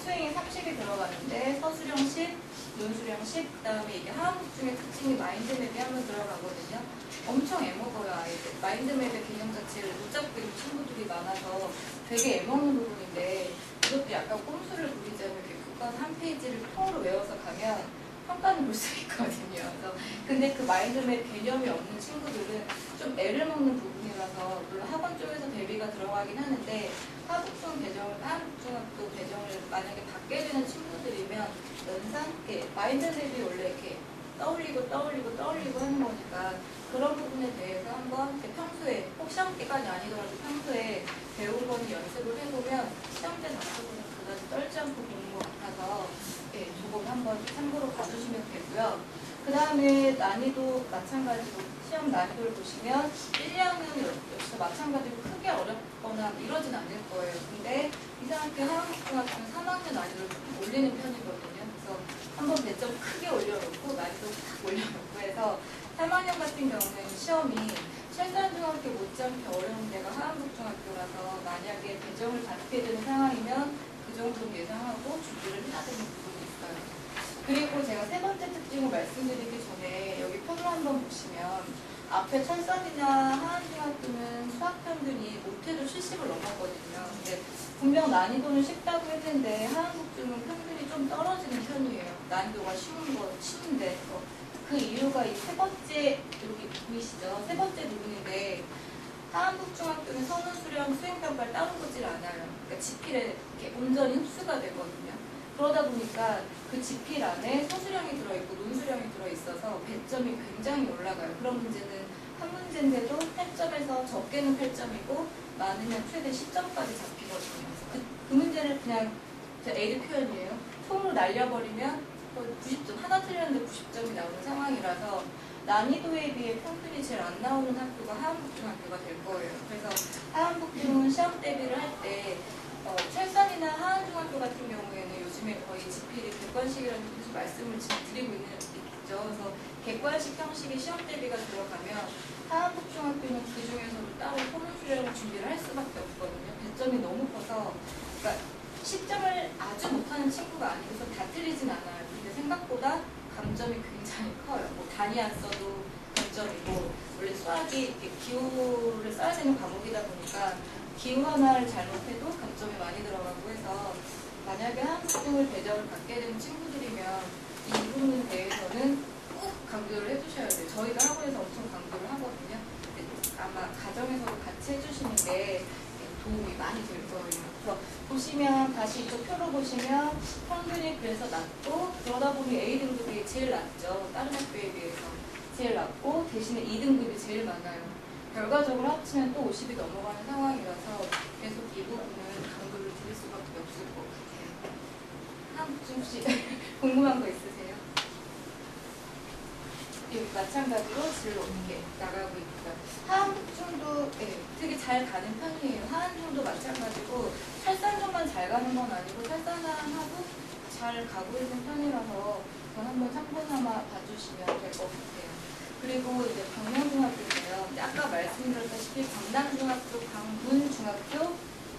수행이 30이 들어가는데 서술형 10, 논술형 10. 그 다음에 이게 하안복중의 특징이 마인드맵이 한번 들어가거든요. 엄청 애먹어요 아이들. 마인드맵의 개념 자체를 못 잡고 있는 친구들이 많아서 되게 애먹는 부분인데 이것도 약간 꼼수를 부리자면 이렇게 교과서 한 페이지를 통으로 외워서 가면 평가는 볼 수 있거든요. 그래서 근데 그 마인드맵 개념이 없는 친구들은 좀 애를 먹는 부분이라서 물론 학원 쪽에서 대비가 들어가긴 하는데 하안복중학교 배정을 만약에 받게 되는 친구들이면 연상 마인드맵이 원래 이렇게 떠올리고 하는 거니까 그런 부분에 대해서 한번 평소에 꼭 시험 기간이 아니더라도 평소에 배운 거는 연습을 해보면 시험 때 답변은 그다지 떨지 않고 보는 것 같아서 조금 한번 참고로 봐주시면 되고요. 그 다음에 난이도 마찬가지로 시험 난이도를 보시면 1, 2학년은 역시 마찬가지로 크게 어렵거나 이러진 않을 거예요. 근데 이상하게 하안복중학교는 3학년 난이도를 조금 올리는 편이거든요. 그래서 한번 배점 크게 올려놓고 난이도 탁 올려놓고 해서 3학년 같은 경우에는 시험이 철산중학교 못지않게 어려운 데가 하안복중학교라서 만약에 배정을 받게 되는 상황이면 그 정도는 예상하고 준비를 해야 되는 부분이 있어요. 그리고 제가 세 번째 특징을 말씀드리기 전에 여기 표를 한번 보시면 앞에 철산이나 하안중학교는 수학 평균이 못해도 70을 넘었거든요. 근데 분명 난이도는 쉽다고 했는데 하안복중은 평균이 좀 떨어지는 편이에요. 난이도가 쉬운데 그 이유가 이 세 번째 여기 보이시죠? 세 번째 부분인데 하안북중학교는 선원 수령 수행평가를 따로 보질 않아요. 그러니까 지필에 이렇게 온전히 흡수가 되거든요. 그러다 보니까 그 지필 안에 서술형이 들어있고 논술형이 들어있어서 배점이 굉장히 올라가요. 그런 문제는 한 문제인데도 8점에서 적게는 8점이고 많으면 최대 10점까지 잡히거든요. 그 문제를 그냥 에이드 표현이에요. 통으로 날려버리면 거의 90점, 하나 틀렸는데 90점이 나오는 상황이라서 난이도에 비해 평균이 제일 안 나오는 학교가 하안북중학교가 될 거예요. 그래서 하안북중은 시험 대비를 할 때 철산이나 하안중학교 같은 경우에는 요즘에 거의 지필이 객관식이라는 계속 말씀을 지금 드리고 있죠. 그래서 객관식 형식의 시험 대비가 들어가면 하안북중학교는 그 중에서도 따로 소문수령을 준비를 할 수밖에 없거든요. 배점이 너무 커서 그러니까 10점을 아주 못하는 친구가 아니고서 다 틀리진 않아요. 근데 생각보다 감점이 굉장히 커요. 뭐 단위 안 써도 감점이고 원래 수학이 이렇게 기호를 써야 되는 과목이다 보니까 기호 하나를 잘못해도 감점이 많이 들어가고 해서 만약에 한국을 배정을 받게 되는 친구들이면 이 부분에 대해서는 꼭 강조를 해주셔야 돼요. 저희가 학원에서 엄청 강조를 하거든요. 아마 가정에서도 같이 해주시는 게 도움이 많이 될 거예요. 그래서 보시면 다시 이쪽 표로 보시면 평균이 그래서 낮고 그러다 보니 A등급이 제일 낮죠. 다른 학교에 비해서 제일 낮고 대신에 2등급이 제일 많아요. 결과적으로 합치면 또 50이 넘어가는 상황이라서 계속 이 부분은 강조를 드릴 수밖에 없을 것 같아요. 한국중 혹시 궁금한 거 있으세요? 여기 마찬가지로 진로 이렇게 나가고 있고요. 하안북중도 되게 잘 가는 편이에요. 하안중도 마찬가지고 설산중만 잘 가는 건 아니고 설산하고 잘 가고 있는 편이라서 그건 한번 참고삼아 봐주시면 될 것 같아요. 그리고 이제 광명중학교인데요. 아까 말씀드렸다시피 광남중학교, 광문중학교,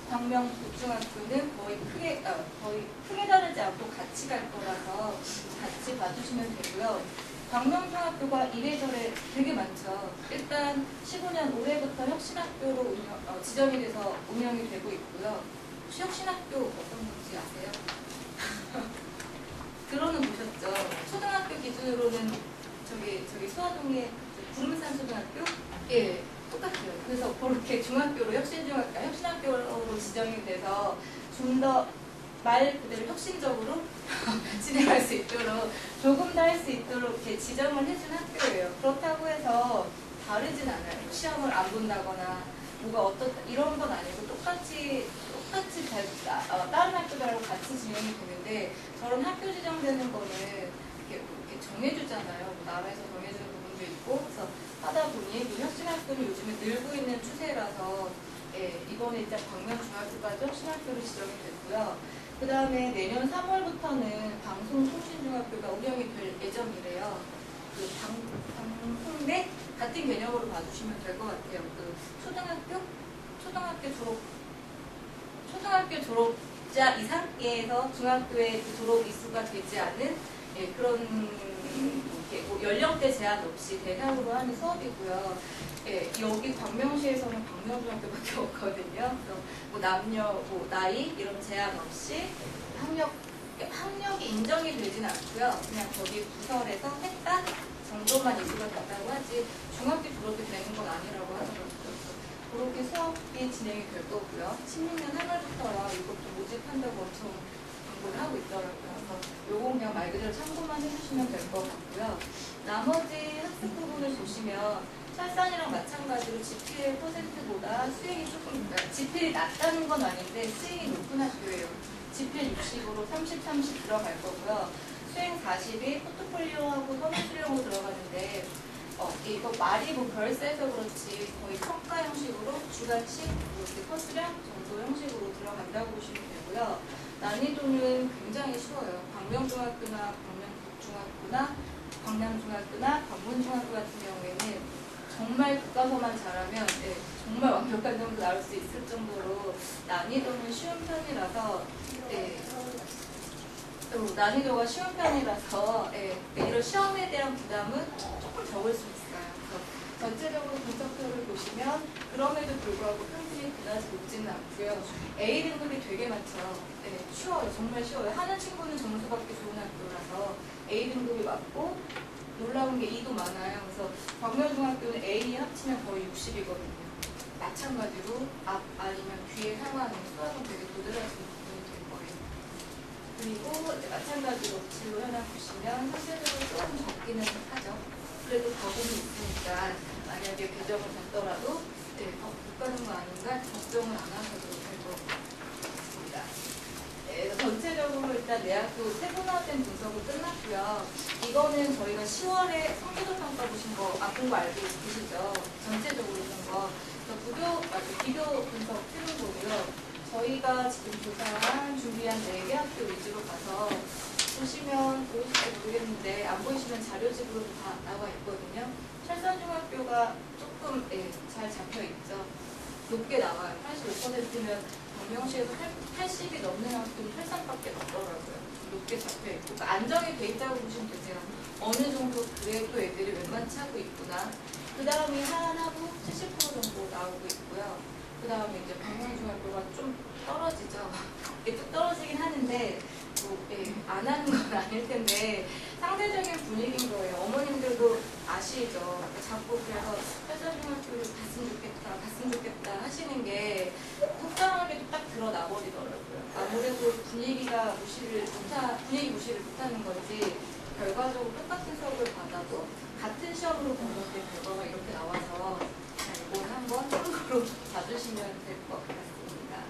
광명북중학교는 거의 크게 다르지 않고 같이 갈 거라서 같이 봐주시면 되고요. 광명중학교가 이래저래 되게 많죠. 일단 15년 올해부터 혁신학교로 지정이 돼서 운영이 되고 있고요. 혹시 혁신학교 어떤 건지 아세요? 들어는 보셨죠? 초등학교 기준으로는 저기 수화동의 구름산 초등학교? 예, 똑같아요. 그래서 그렇게 중학교로 혁신학교로 지정이 돼서 좀 더 말 그대로 혁신적으로 진행할 수 있도록 조금 더 할 수 있도록 이렇게 지정을 해준 학교예요. 그렇다고 해서 다르진 않아요. 시험을 안 본다거나 뭐가 어떻다 이런 건 아니고 똑같이 다른 학교들하고 같이 진행이 되는데 저런 학교 지정되는 거는 이렇게 정해주잖아요. 뭐 나라에서 정해주는 부분도 있고 그래서 하다 보니 그 혁신학교는 요즘에 늘고 있는 추세라서 이번에 일단 광명중학교까지 혁신학교로 지정이 됐고요. 그 다음에 내년 3월부터는 방송통신중학교가 운영이 될 예정이래요. 그 방송대 같은 개념으로 봐주시면 될 것 같아요. 그 초등학교 졸업자 이상에서 중학교에 그 졸업 이수가 되지 않은 그런 뭐 연령대 제한 없이 대상으로 하는 수업이고요. 여기 광명시에서는 광명중학교밖에 없거든요. 그래서 뭐 남녀, 뭐 나이 이런 제한 없이 학력이 인정이 되진 않고요. 그냥 거기 부설에서 했다 정도만 이수가 된다고 하지 중학교 졸업이 되는 건 아니라고 하더라고요. 그렇게 수업이 진행이 될 거고요. 16년 3월부터 이것도 모집한다고 엄청 광고를 하고 있더라고요. 그래서 요건 그냥 말 그대로 참고만 해주시면 될 것 같고요. 나머지 학습 부분을 보시면 설산이랑 마찬가지로 지필 퍼센트보다 수행이 조금 지필이 낮다는 건 아닌데 수행이 높은 학교예요. 지필 60으로 30, 30 들어갈 거고요. 수행 40이 포트폴리오하고 선호수령으로 들어가는데 이거 말이 뭐 별세서 그렇지 거의 평가 형식으로 주관식, 이렇게 커스량 정도 형식으로 들어간다고 보시면 되고요. 난이도는 굉장히 쉬워요. 광명중학교나 광명북중학교나 광남중학교나 광문중학교 같은 경우에는 정말 교과서만 잘하면 정말 완벽한 점도 나올 수 있을 정도로 난이도는 쉬운 편이라서 난이도가 쉬운 편이라서 이런 시험에 대한 부담은 조금 적을 수 있어요. 그래서 전체적으로 분석표를 보시면 그럼에도 불구하고 평균이 그다지 높지는 않고요. A 등급이 되게 많죠. 네, 쉬워요. 정말 쉬워요. 하는 친구는 점수 받기 좋은 학교라서 A 등급이 많고 놀라운 게 E도 많아요. 그래서 광명중학교는 A 합치면 거의 60이거든요. 마찬가지로 앞 아니면 뒤에 상황은 수학은 되게 도드라진 부분이 될 거예요. 그리고 이제 마찬가지로 진로 현황 보시면 상대적으로 조금 적기는 하죠. 그래도 가공이 있으니까 만약에 배정을 받더라도 못 가는 거 아닌가 걱정을 안 하셔도 될 것 같습니다. 네, 전체적으로 일단 내 학교 세분화된 분석은 끝났고요. 이거는 저희가 10월에 성취도 평가 보신 거, 공부 알고 계시죠? 전체적으로 본 거. 비교 분석 해본 거고요. 저희가 지금 조사한 준비한 4개 학교 위주로 가서 보시면 보이실지 모르겠는데 안 보이시면 자료집으로 다 나와 있거든요. 철산중학교가 조금 잘 잡혀 있죠. 높게 나와요. 85%면 광명시에서 80이 넘는 학교는 철산밖에 없더라고요. 높게 잡혀 있고 그러니까 안정이 돼 있다고 보시면 되세요. 어느 정도 그래도 애들이 웬만치 하고 있구나. 그 다음에 하나부 70% 정도 나오고 있고요. 그 다음에 이제 광명중학교가 좀 떨어지죠. 이게 좀 떨어지긴 하는데 안 하는 건 아닐 텐데 상대적인 분위기인 거예요. 어머님들도 아시죠? 자꾸 그래서 철산중학교를 갔으면 좋겠다 하시는 게 속상하게도 딱 드러나 버리더라고요. 아무래도 분위기 무시를 못하는 건지 결과적으로 똑같은 수업을 받아도 같은 시험으로 공부할 결과가 이렇게 나와서 이걸 한번 참고로 봐주시면 될 것 같습니다.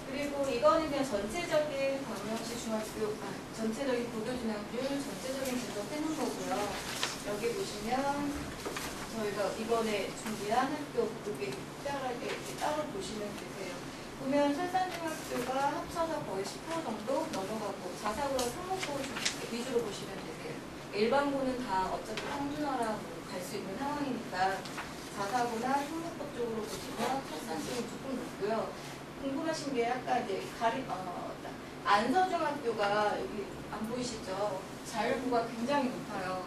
그리고 이거는 그냥 전체적인 광명시 중학교, 전체적인 고교진학률, 전체적인 분석해놓은 거고요. 여기 보시면 저희가 이번에 준비한 학교 여기 따로 보시면 되세요. 보면 철산중학교가 합쳐서 거의 10% 정도 넘어가고 자사고랑 특목고 위주로 보시면 되세요. 일반고는 다 어차피 평준화라 갈 수 있는 상황이니까 자사고나 특목고 쪽으로 보시면 철산중이 조금 높고요. 궁금하신 게 아까 이제 안서중학교가 여기 안 보이시죠? 자율고가 굉장히 높아요.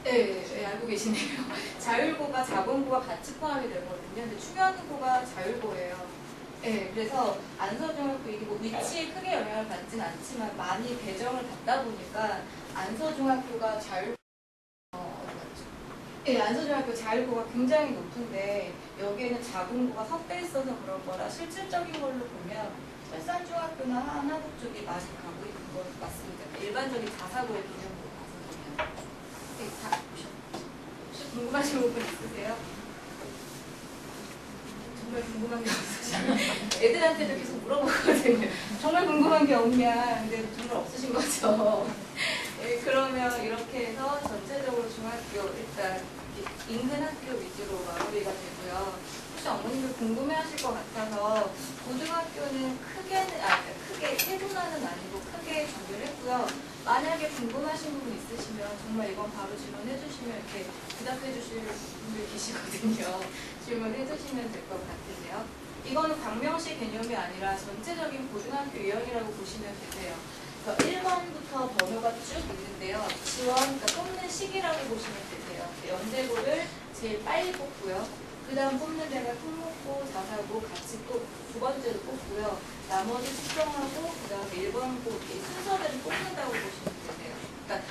네, 알고 계시네요. 자율고가 자본고가 같이 포함이 되거든요. 근데 충현고가 자율고예요. 네, 그래서 안서중학교 이게 뭐 위치에 크게 영향을 받지는 않지만 많이 배정을 받다 보니까 안서중학교가 안서중학교 자율고가 굉장히 높은데 여기에는 자본고가 섞여 있어서 그런 거라 실질적인 걸로 보면 철산중학교나 하나국 쪽이 많이 가고 있는 것 같습니다. 일반적인 자사고의 개념으로 봐서 보면. 네, 다 보셨죠? 혹시 궁금하신 부분 있으세요? 정말 궁금한 게 없으시면 애들한테도 계속 물어보거든요. 정말 궁금한 게 없냐? 근데 정말 없으신 거죠. 네, 그러면 이렇게 해서 전체적으로 중학교 일단 인근 학교 위주로 마무리가 되고요. 혹시 어머님들 궁금해하실 것 같아서 고등학교는 크게 세분화는 아니고 크게 준비를 했고요. 만약에 궁금하신 부분 있으시면 정말 이건 바로 질문해 주시면 이렇게 대답해 주실 분들 계시거든요. 질문해 주시면 될 것 같은데요. 이거는 광명시 개념이 아니라 전체적인 고등학교 유형이라고 보시면 되세요. 1번부터 번호가 쭉 있는데요. 지원, 그러니까 뽑는 시기라고 보시면 되세요. 연대고를 제일 빨리 뽑고요. 그 다음 뽑는 데가 특목고, 자사고 같이 또 두 번째로 뽑고요. 나머지 측정하고 그 다음에 1번고 순서대로 뽑는다고 보시면 되세요. 그러니까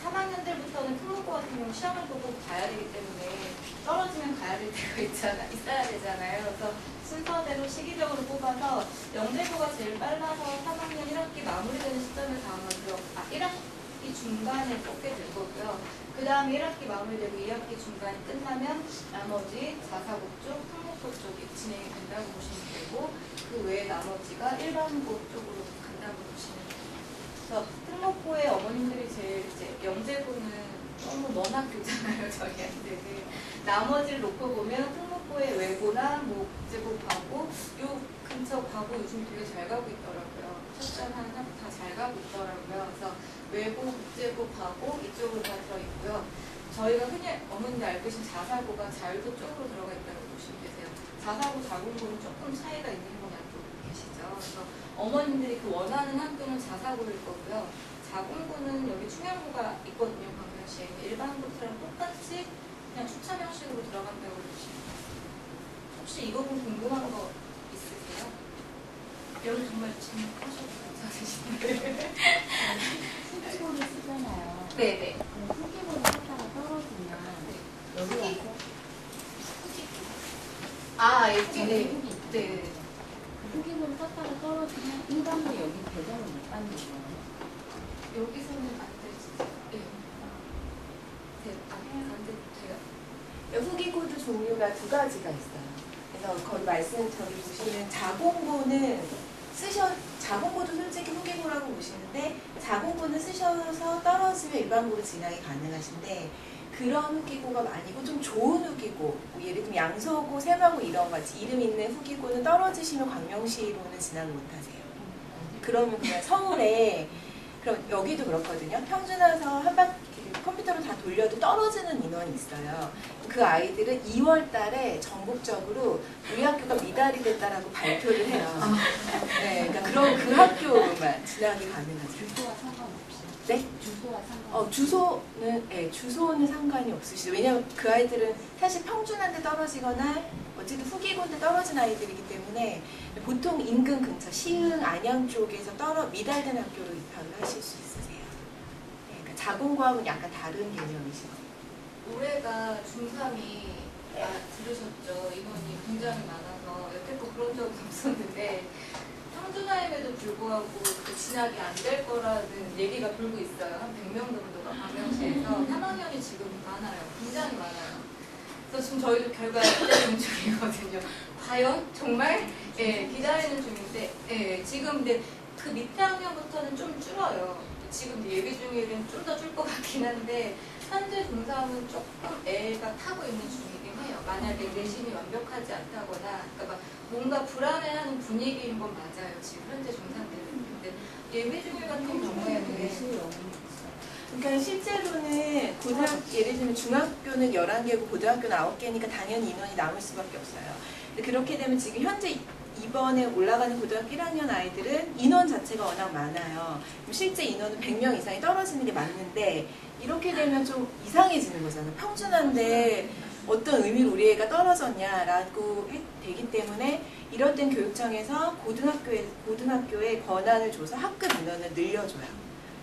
3학년들부터는 특목고 같은 경우 시험을 보고 가야 되기 때문에 떨어지면 가야 될 때가 있어야 되잖아요. 그래서 순서대로 시기적으로 뽑아서 영재고가 제일 빨라서 3학년 1학기 마무리되는 시점에 다음은 1학기 중간에 뽑게 될 거고요. 그 다음에 1학기 마무리되고 2학기 중간이 끝나면 나머지 자사고 쪽, 특목고 쪽이 진행이 된다고 보시면 되고 그 외에 나머지가 일반고 쪽으로 간다고 보시면 돼요. 그래서 특목고의 어머님들이 제일 이제 영재고는 너무 먼 학교잖아요. 저희한테는. 나머지를 놓고 보면 특목고의 외고나 뭐 국제고 과고 요 근처 과고 요즘 되게 잘 가고 있더라고요. 첫장 하나 다 잘 가고 있더라고요. 그래서 외고, 국제고, 과고 이쪽으로 다 들어있고요. 저희가 흔히 어머님들 알고 계신 자사고가 자율고 쪽으로 들어가 있다고 보시면 되세요. 자사고, 자공고는 조금 차이가 있는 건 알고 계시죠. 그래서 어머님들이 그 원하는 학교는 자사고일 거고요. 자공고는 여기 충양고가 있거든요. 광명시에 일반고처럼 똑같이 그냥 추천 형식으로 들어간다고 보시면 돼요. 혹시 이 부분 궁금한 거 있으세요? 여기 정말 질문하셔도 괜찮으신데. 후기고를 쓰잖아요. 네네. 그럼 후기고를 하다가 떨어지면 여기 와서 아, 예, 전에 네. 후기 있잖아요. 네. 그 후기고를 썼다가 떨어지면 일반부 여기 배정을 못 받는 거예요. 여기서는 안 되지. 네. 안 돼요? 후기고도 종류가 두 가지가 있어요. 그래서 거기 저기 보시면 자공고는 자공고도 솔직히 후기고라고 보시는데 자공고는 쓰셔서 떨어지면 일반고로 진학이 가능하신데 그런 후기고가 아니고 좀 좋은 후기고 뭐 예를 들면 양서고, 세마고 이런 같이 이름 있는 후기고는 떨어지시면 광명시로는 진학을 못하세요. 그러면 그냥 서울에 그럼 여기도 그렇거든요. 평준화서 한 바퀴 컴퓨터로 다 돌려도 떨어지는 인원이 있어요. 그 아이들은 2월 달에 전국적으로 우리 학교가 미달이 됐다라고 발표를 해요. 네, 그러니까 그런 그 학교만 진학이 가능하죠. 주소와 상관없이. 네? 주소와 상관없이. 주소는 상관이 없으시죠. 왜냐하면 그 아이들은 사실 평준화인데 떨어지거나 어쨌든 후기고인데 떨어진 아이들이기 때문에 보통 인근 근처 시흥, 안양 쪽에서 미달된 학교로 입학을 하실 수 있으세요. 네, 그러니까 자공고하고는 약간 다른 개념이시죠. 올해가 중3이 들으셨죠? 인원이 굉장히 많아서 여태껏 그런 적은 없었는데 평준화임에도 불구하고 그 진학이 안 될 거라는 얘기가 돌고 있어요. 한 100명 정도가 광명시에서 3학년이 지금 많아요. 굉장히 많아요. 그래서 지금 저희도 결과 기다리는 중이거든요. 과연? 정말? 예, 기다리는 중인데 지금 근데 그 밑에 학년부터는 좀 줄어요. 지금 예비 중일은 좀 더 줄 것 같긴 한데 현재 중3은 조금 애가 타고 있는 중이긴 해요. 만약에 내신이 완벽하지 않다거나 그러니까 막 뭔가 불안해하는 분위기인 건 맞아요. 지금 현재 중3들은. 근데 예비 중일 같은 경우에는 내신이 너무 있어요. 그러니까 실제로는 예를 들면 중학교는 11개고 고등학교는 9개니까 당연히 인원이 남을 수밖에 없어요. 근데 그렇게 되면 지금 현재 이번에 올라가는 고등학교 1학년 아이들은 인원 자체가 워낙 많아요. 실제 인원은 100명 이상이 떨어지는 게 맞는데 이렇게 되면 좀 이상해지는 거잖아요. 평준화인데 어떤 의미로 우리 애가 떨어졌냐라고 되기 때문에 이럴 땐 교육청에서 고등학교에 권한을 줘서 학급 인원을 늘려줘요.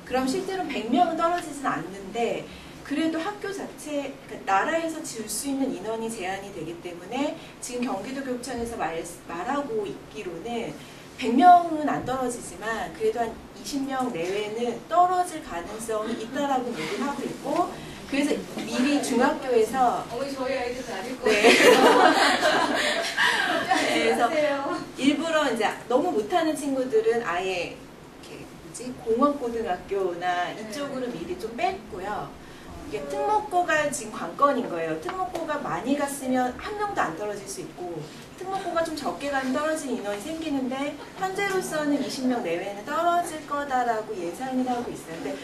그럼 실제로 100명은 떨어지진 않는데 그래도 학교 자체, 그러니까 나라에서 줄 수 있는 인원이 제한이 되기 때문에 지금 경기도 교육청에서 말하고 있기로는 100명은 안 떨어지지만 그래도 한 20명 내외는 떨어질 가능성이 있다라고 얘기를 하고 있고 그래서 미리 중학교에서 어머니 저희 아이들은 아닐 거예요. 네. 그래서 일부러 이제 너무 못하는 친구들은 아예 공업고등학교나 이쪽으로 미리 좀 뺐고요. 이게 특목고가 지금 관건인 거예요. 특목고가 많이 갔으면 한 명도 안 떨어질 수 있고 특목고가 좀 적게 가면 떨어진 인원이 생기는데 현재로서는 20명 내외는 떨어질 거다라고 예상을 하고 있어요. 근데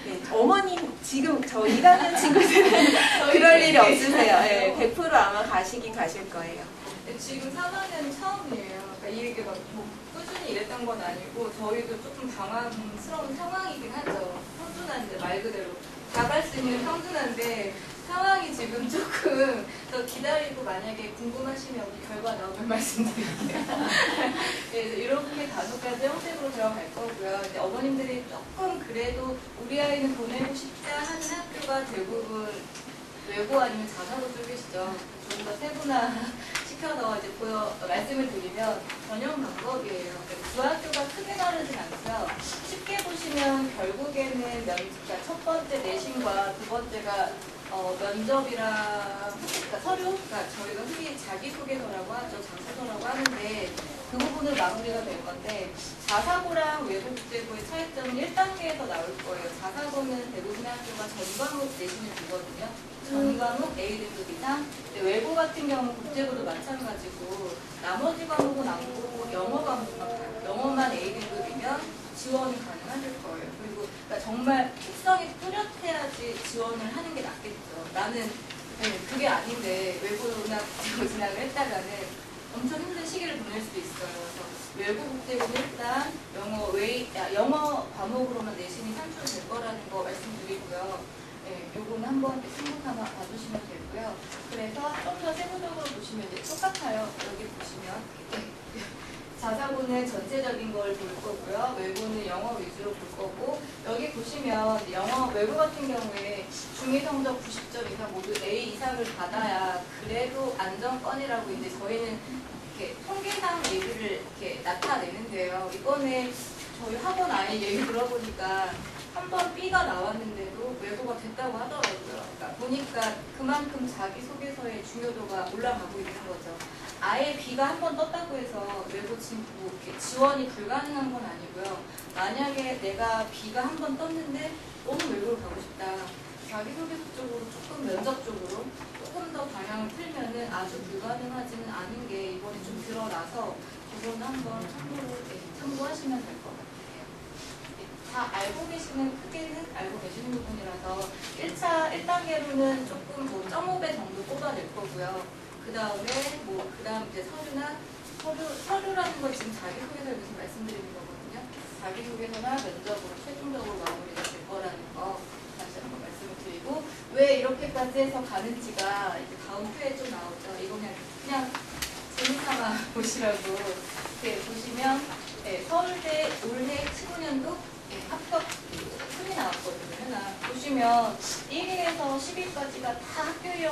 네, 어머님 지금 저 1학년 친구들은 그럴 일이 없으세요. 네, 100% 아마 가시긴 가실 거예요. 지금 3학년 처음이에요. 그러니까 이게 막 뭐 꾸준히 이랬던 건 아니고 저희도 조금 당황스러운 상황이긴 하죠. 평준화인데 말 그대로 다 갈 수 있는 평준화인데 상황이 지금 조금 더 기다리고 만약에 궁금하시면 우리 결과 나오면 말씀드릴게요. 네, 이렇게 5가지 형식으로 들어갈 거고요. 이제 어머님들이 조금 그래도 우리 아이는 보내고 싶다 하는 학교가 대부분 외고 아니면 자사고 쪽이시죠. 좀 더 세분화 시켜서 이제 말씀을 드리면 전형 방법이에요. 그러니까 두 학교가 크게 다르진 않고요. 쉽게 보시면 결국에는 그러니까 첫 번째 내신과 두 번째가 면접이랑 그러니까 서류, 그러니까 저희가 흔히 자기소개서라고 하죠. 장소서라고 하는데 그 부분을 마무리가 될 건데 자사고랑 외고국제고의 차이점은 1단계에서 나올 거예요. 자사고는 대부분의 학교가 전과목 내신을 주거든요. 전과목 A등급 이상. 근데 외고 같은 경우 국제고도 마찬가지고 나머지 과목은 안 보고 영어 과목만 봐요. 영어만 A등급이면 지원이 가능하실 거예요. 그리고 그러니까 정말 특성이 뚜렷해야지 지원을 하는 게 낫겠죠. 나는 그게 아닌데 외고나 국제고 진학을 했다가는 엄청 힘든 시기를 보낼 수도 있어요. 그래서 외고 국제고는 일단 영어 과목으로만 내신이 산출될 거라는 거 말씀드리고요. 요거는 한번 생각 한번 봐주시면 되고요. 그래서 좀 더 세부적으로 보시면 이제 똑같아요. 여기 보시면 자사고는 전체적인 걸 볼 거고요. 외고는 영어 위주로 볼 거고, 여기 보시면 영어 외고 같은 경우에 중위 성적 90점 이상 모두 A 이상을 받아야 그래도 안정권이라고 이제 저희는 이렇게 통계상 얘기를 이렇게 나타내는데요. 이번에 저희 학원 아이 얘기 들어보니까 한 번 B가 나왔는데도 외고가 됐다고 하더라고요. 그러니까 보니까 그만큼 자기소개서의 중요도가 올라가고 있는 거죠. 아예 B가 한 번 떴다고 해서 외고 뭐 이렇게 지원이 불가능한 건 아니고요. 만약에 내가 B가 한 번 떴는데 너무 외고를 가고 싶다. 자기소개서 쪽으로 조금 면접 쪽으로 조금 더 방향을 틀면은 아주 불가능하지는 않은 게 이번에 좀 드러나서 그건 한번 참고하시면 될 것 같아요. 다 알고 계시는, 크게는 알고 계시는 부분이라서 1단계로는 조금 뭐 0.5배 정도 뽑아낼 거고요. 그 다음에 그 다음 이제 서류라는 건 지금 자기소개서에 대해서 말씀드리는 거거든요. 자기소개서나 면접으로 최종적으로 마무리가 될 거라는 거 다시 한번 말씀을 드리고, 왜 이렇게까지 해서 가는지가 이제 다음 회에 좀 나오죠. 이거 그냥 재미삼아 보시라고 이렇게 보시면 서울대 올해 15년도 합격 순위 나왔거든요. 하나 보시면 1위에서 10위까지가 다 학교 이용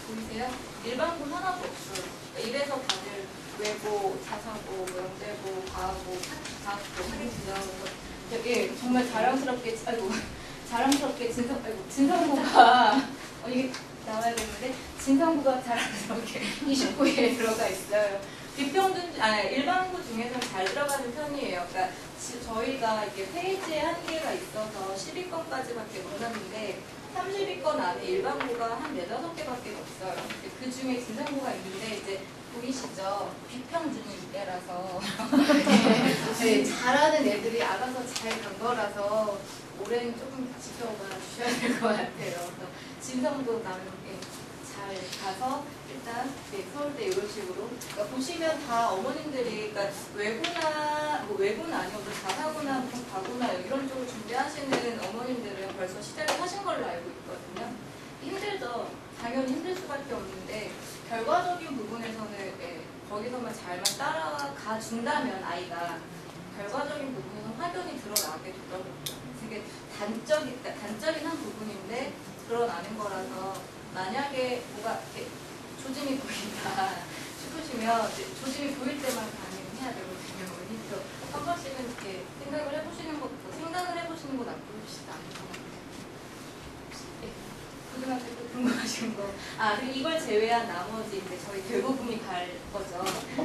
보이세요? 일반고 하나도 없어요. 이래서 다들 외고, 자사고, 영재고, 과학고, 사기지나고 되게 정말 자랑스럽게 진성고가 이게 나와야 되는데 진성고가 자랑스럽게 29위에 들어가 있어요. 일반고 중에서 잘 들어가는 편이에요. 그러니까 저희가 이게 페이지에 한계가 있어서 10위권까지밖에 못 하는데 30위권 안에 일반고가 한 4-5개밖에 없어요. 그 중에 진성고가 있는데 이제 보이시죠? 비평준이 이때라서 잘하는 애들이 알아서 잘 간 거라서 올해는 조금 지켜봐 주셔야 될 것 같아요. 그래서 진성고 나는 잘 가서 일단 서울대 이런 식으로 그러니까 보시면 다 어머님들이 그러니까 외고는 아니어도 자사고나 과고나 이런 쪽으로 준비하시는 어머님들은 벌써 시작을 하신 걸로 알고 있거든요. 힘들죠. 당연히 힘들 수밖에 없는데 결과적인 부분에서는 거기서만 잘만 따라가 준다면 아이가 결과적인 부분에서 확연히 드러나게 되더라고요. 되게 단적인 한 부분인데 드러나는 거라서 만약에 뭐가 이렇게 조짐이 보인다 싶으시면 조짐이 보일 때만 반응해야 되거든요. 그래서 한 번씩은 이렇게 생각을 해보시는 거 나쁘시다. 고등학교 때 궁금하신 거. 그리고 이걸 제외한 나머지 이제 저희 대부분이 갈 거죠.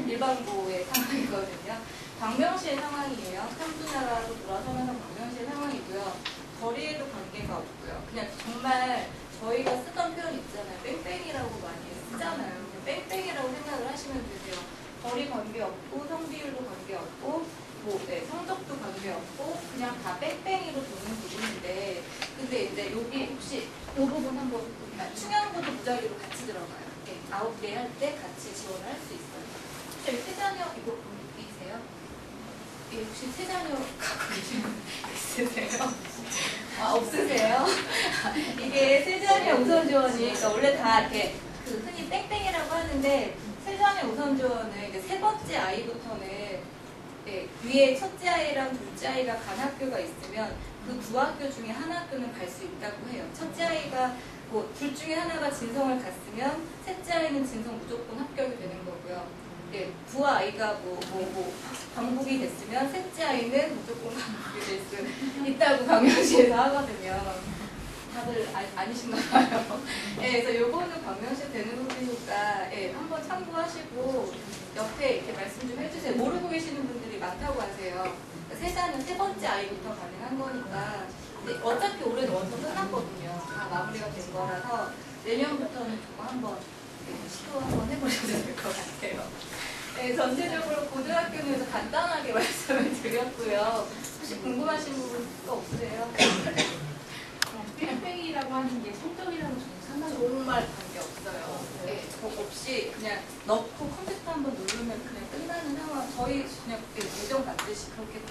일반고의 상황이거든요. 광명시의 상황이에요. 3분야로 돌아서면서 광명시의 상황이고요. 거리에도 관계가 없고요. 그냥 정말 저희가 쓰던 표현 있잖아요. 뺑뺑이라고 많이 쓰잖아요. 뺑뺑이라고 생각을 하시면 되세요. 거리 관계없고 성비율도 관계없고 성적도 관계없고 그냥 다 뺑뺑이로 도는 부분인데 근데 이제 여기 혹시 이 부분 한번 충양고도 무작위로 같이 들어가요. 아웃데이 할 때 같이 지원을 할 수 있어요. 저희 세자녀 이거 보이세요? 혹시 세자녀 갖고 계시는 분 있으세요? 없으세요? 이게 세자녀 우선 지원이 그러니까 원래 다 이렇게 흔히 뺑뺑이라고 하는데 세자녀 우선 지원은 이제 세 번째 아이부터는 위에 첫째 아이랑 둘째 아이가 간 학교가 있으면 그 두 학교 중에 한 학교는 갈 수 있다고 해요. 첫째 아이가 둘 중에 하나가 진성을 갔으면 셋째 아이는 진성 무조건 합격이 되는 거고요. 부 아이가 광복이 됐으면 셋째 아이는 무조건 광복이 될 수 있다고 광명시에서 하거든요. 다들 아니신가 봐요. 그래서 요거는 광명시 되는 부분이니까 한번 참고하시고 옆에 이렇게 말씀 좀 해주세요. 모르고 계시는 분들이 많다고 하세요. 세자는 세 번째 아이부터 가능한 거니까 근데 어차피 올해는 원서 끝났거든요. 다 마무리가 된 거라서 내년부터는 조금 한번 시도 한번 해보셔도 될 것 같아요. 전체적으로 고등학교는 그래서 간단하게 말씀을 드렸고요. 혹시 궁금하신 부분 없으세요? 뺑뺑이라고 하는 게 성적이라는 상관이 정말 관계없어요. 없이 그냥 넣고 컴퓨터 한번 누르면 그냥 끝나는 상황. 저희 그냥 예전 같듯이 그렇게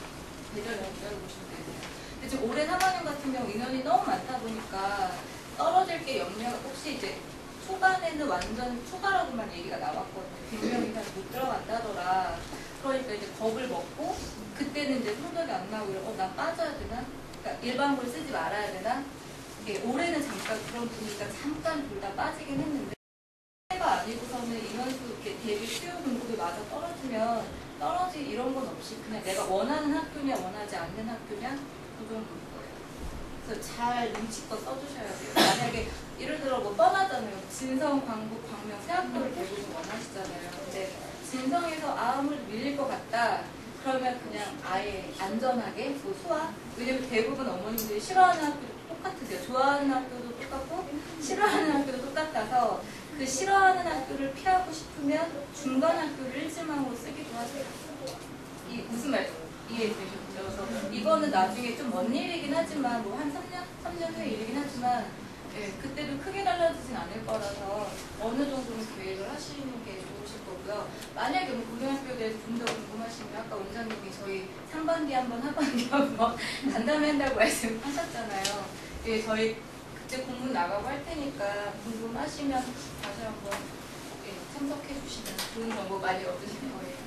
대전 연결을 보시면 돼요. 근데 지금 올해 3학년 같은 경우 인원이 너무 많다 보니까 떨어질 게 염려 혹시 이제 초반에는 완전 초과라고만 얘기가 나왔거든요. 100명 이상 못 들어간다더라. 그러니까 이제 겁을 먹고 그때는 이제 성적이 안 나오고 나 빠져야 되나? 그러니까 일반고를 쓰지 말아야 되나? 이게 올해는 잠깐 그런 분위기가 잠깐 둘 다 빠지긴 했는데 해가 아니고서는 인원수 이렇게 대비 수요 등급이 맞아 떨어지면 떨어지 이런 건 없이 그냥 내가 원하는 학교냐 원하지 않는 학교냐 그 정도인 거예요. 그래서 잘 눈치껏 써주셔야 돼요. 만약에 예를 들어 뭐 뻔하잖아요. 진성, 광복, 광명 세 학교를 대부분 원하시잖아요. 근데 진성에서 아무래도 밀릴 것 같다. 그러면 그냥 아예 안전하게 뭐 수학 왜냐면 대부분 어머님들이 싫어하는 학교도 똑같으세요. 좋아하는 학교도 똑같고 싫어하는 학교도 똑같아서 그 싫어하는 학교를 피하고 싶으면 중간 학교를 일지망으로 쓰기도 하세요. 이 무슨 말인지 이해되셨죠? 그래서 이거는 나중에 좀 먼 일이긴 하지만 뭐 한 3년 후의 일이긴 하지만 예, 그때도 크게 달라지진 않을 거라서 어느 정도는 계획을 하시는 게 좋으실 거고요. 만약에 뭐 고등학교에 대해서 좀 더 궁금하시면 아까 원장님이 저희 상반기 한번 하반기 한번 간담회 한다고 말씀하셨잖아요. 예, 저희 그때 공문 나가고 할 테니까 궁금하시면 다시 한번 예, 참석해 주시면 좋은 정보 많이 얻으실 거예요.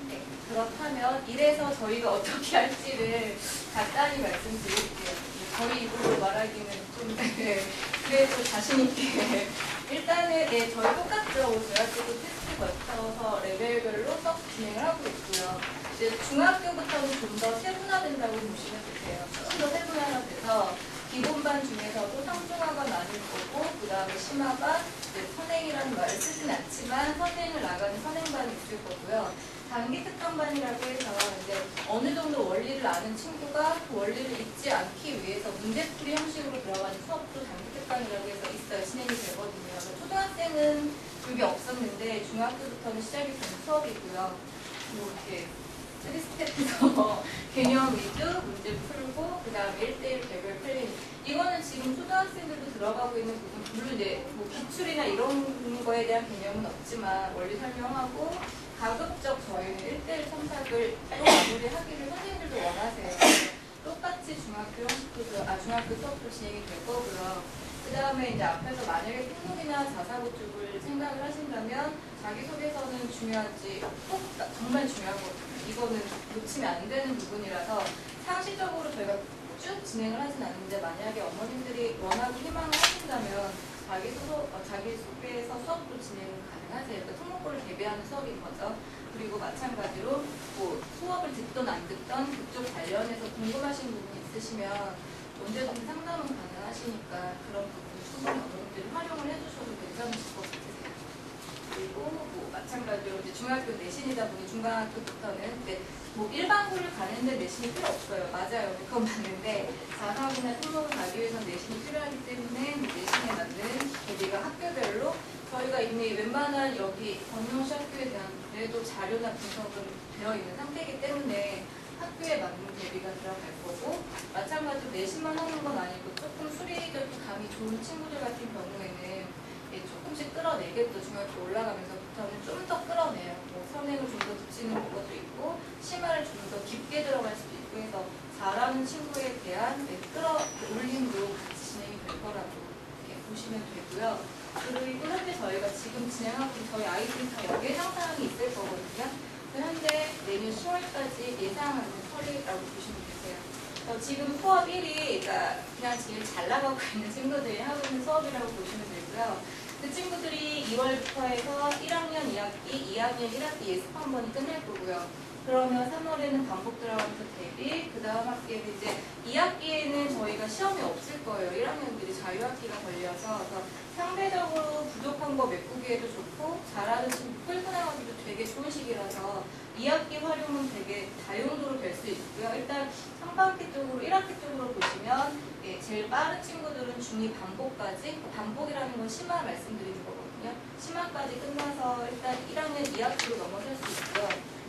네, 그렇다면 이래서 저희가 어떻게 할지를 간단히 말씀드릴게요. 저희 입으로 말하기는 좀 그래도 자신있게 일단은 네, 저희 똑같죠. 저희학교도 테스트 거쳐서 레벨별로 수업 진행을 하고 있고요. 이제 중학교부터는 좀 더 세분화된다고 보시면 되세요. 조금 더 세분화돼서 기본반 중에서도 상중하가 나뉠 거고 그 다음에 심화반, 선행이라는 말을 쓰진 않지만 선행을 나가는 선행반이 있을 거고요. 단기 특강반이라고 해서 이제 어느 정도 원리를 아는 친구가 그 원리를 잊지 않기 위해서 문제풀이 형식으로 들어가는 수업도 단기 특강이라고 해서 있어요. 진행이 되거든요. 초등학생은 그게 없었는데 중학교부터는 시작이 된 수업이고요. 뭐 이렇게 3스텝에서 개념 위주 문제 풀고 그 다음에 1대1 개별 플랜 이거는 지금 초등학생들도 들어가고 있는 부분 물론 이제 뭐 기출이나 이런 거에 대한 개념은 없지만 원리 설명하고 가급적 저희는 1대1 첨삭을 또 마무리하기를 선생님들도 원하세요. 똑같이 중학교 수업도 진행이 될 거고요. 그 다음에 이제 앞에서 만약에 특목이나 자사고 쪽을 생각을 하신다면 자기소개서는 중요한지 꼭 정말 중요하거든요. 이거는 놓치면 안 되는 부분이라서 상시적으로 저희가 쭉 진행을 하진 않는데 만약에 어머님들이 원하고 희망을 하신다면 자기소개서 수업도 진행 가능하세요. 그러니까 특목고를 대비하는 수업인 거죠. 그리고 마찬가지로 뭐 수업을 듣던 안 듣던 그쪽 관련해서 궁금하신 부분이 있으시면 언제든지 상담은 가능하시니까 그런 부분 충분히 어머님들이 활용을 해주셔도 괜찮으실 것 같으세요. 그리고 뭐 마찬가지로 이제 중학교 내신이다 보니 중간학교부터는 이제 뭐 일반고를 가는데 내신이 필요 없어요. 맞아요. 그건 맞는데 자사고나 특목을 가기 위해서 내신이 필요하기 때문에 내신에 맞는 대비가 학교별로 저희가 이미 웬만한 여기 권영시 학교에 대한 그래도 자료나 분석은 되어 있는 상태이기 때문에 학교에 맞는 대비가 들어갈 거고 마찬가지로 내신만 하는 건 아니고 조금 수리적인 감이 좋은 친구들 같은 경우에는 조금씩 끌어내겠죠. 중학교 올라가면서부터는 좀 더 끌어내요. 뭐 선행을 좀 더 붙이는 것도 있고 심화를 좀 더 깊게 들어갈 수도 있고 해서 잘하는 친구에 대한 끌어올림도 같이 진행이 될 거라고 이렇게 보시면 되고요. 그리고 현재 저희가 지금 진행하고 있는 저희 아이들이 다 예상 사항이 있을 거거든요. 현재 내년 10월까지 예상하는 처리라고 보시면 되세요. 지금 수업 1위, 그러니까 그냥 제일 잘 나가고 있는 친구들이 하고 있는 수업이라고 보시면 되고요. 그 친구들이 2월부터 해서 1학년 2학기, 2학년 1학기 예습 한 번이 끝날 거고요. 그러면 3월에는 반복 들어가면서 대비, 그 다음 학기에는 이제 2학기에는 저희가 시험이 없을 거예요. 1학년들이 자유학기가 걸려서 그래서 상대적으로 부족한 거 메꾸기에도 좋고 잘하는 친구 끌고 나가기도 되게 좋은 시기라서 2학기 활용은 되게 다용도로 될 수 있고요. 일단 상반기 쪽으로 1학기 쪽으로 보시면 제일 빠른 친구들은 중2 반복까지 반복이라는 건 심화 말씀드리는 거거든요. 심화까지 끝나서 일단 1학년 2학기로 넘어설 수 있고요.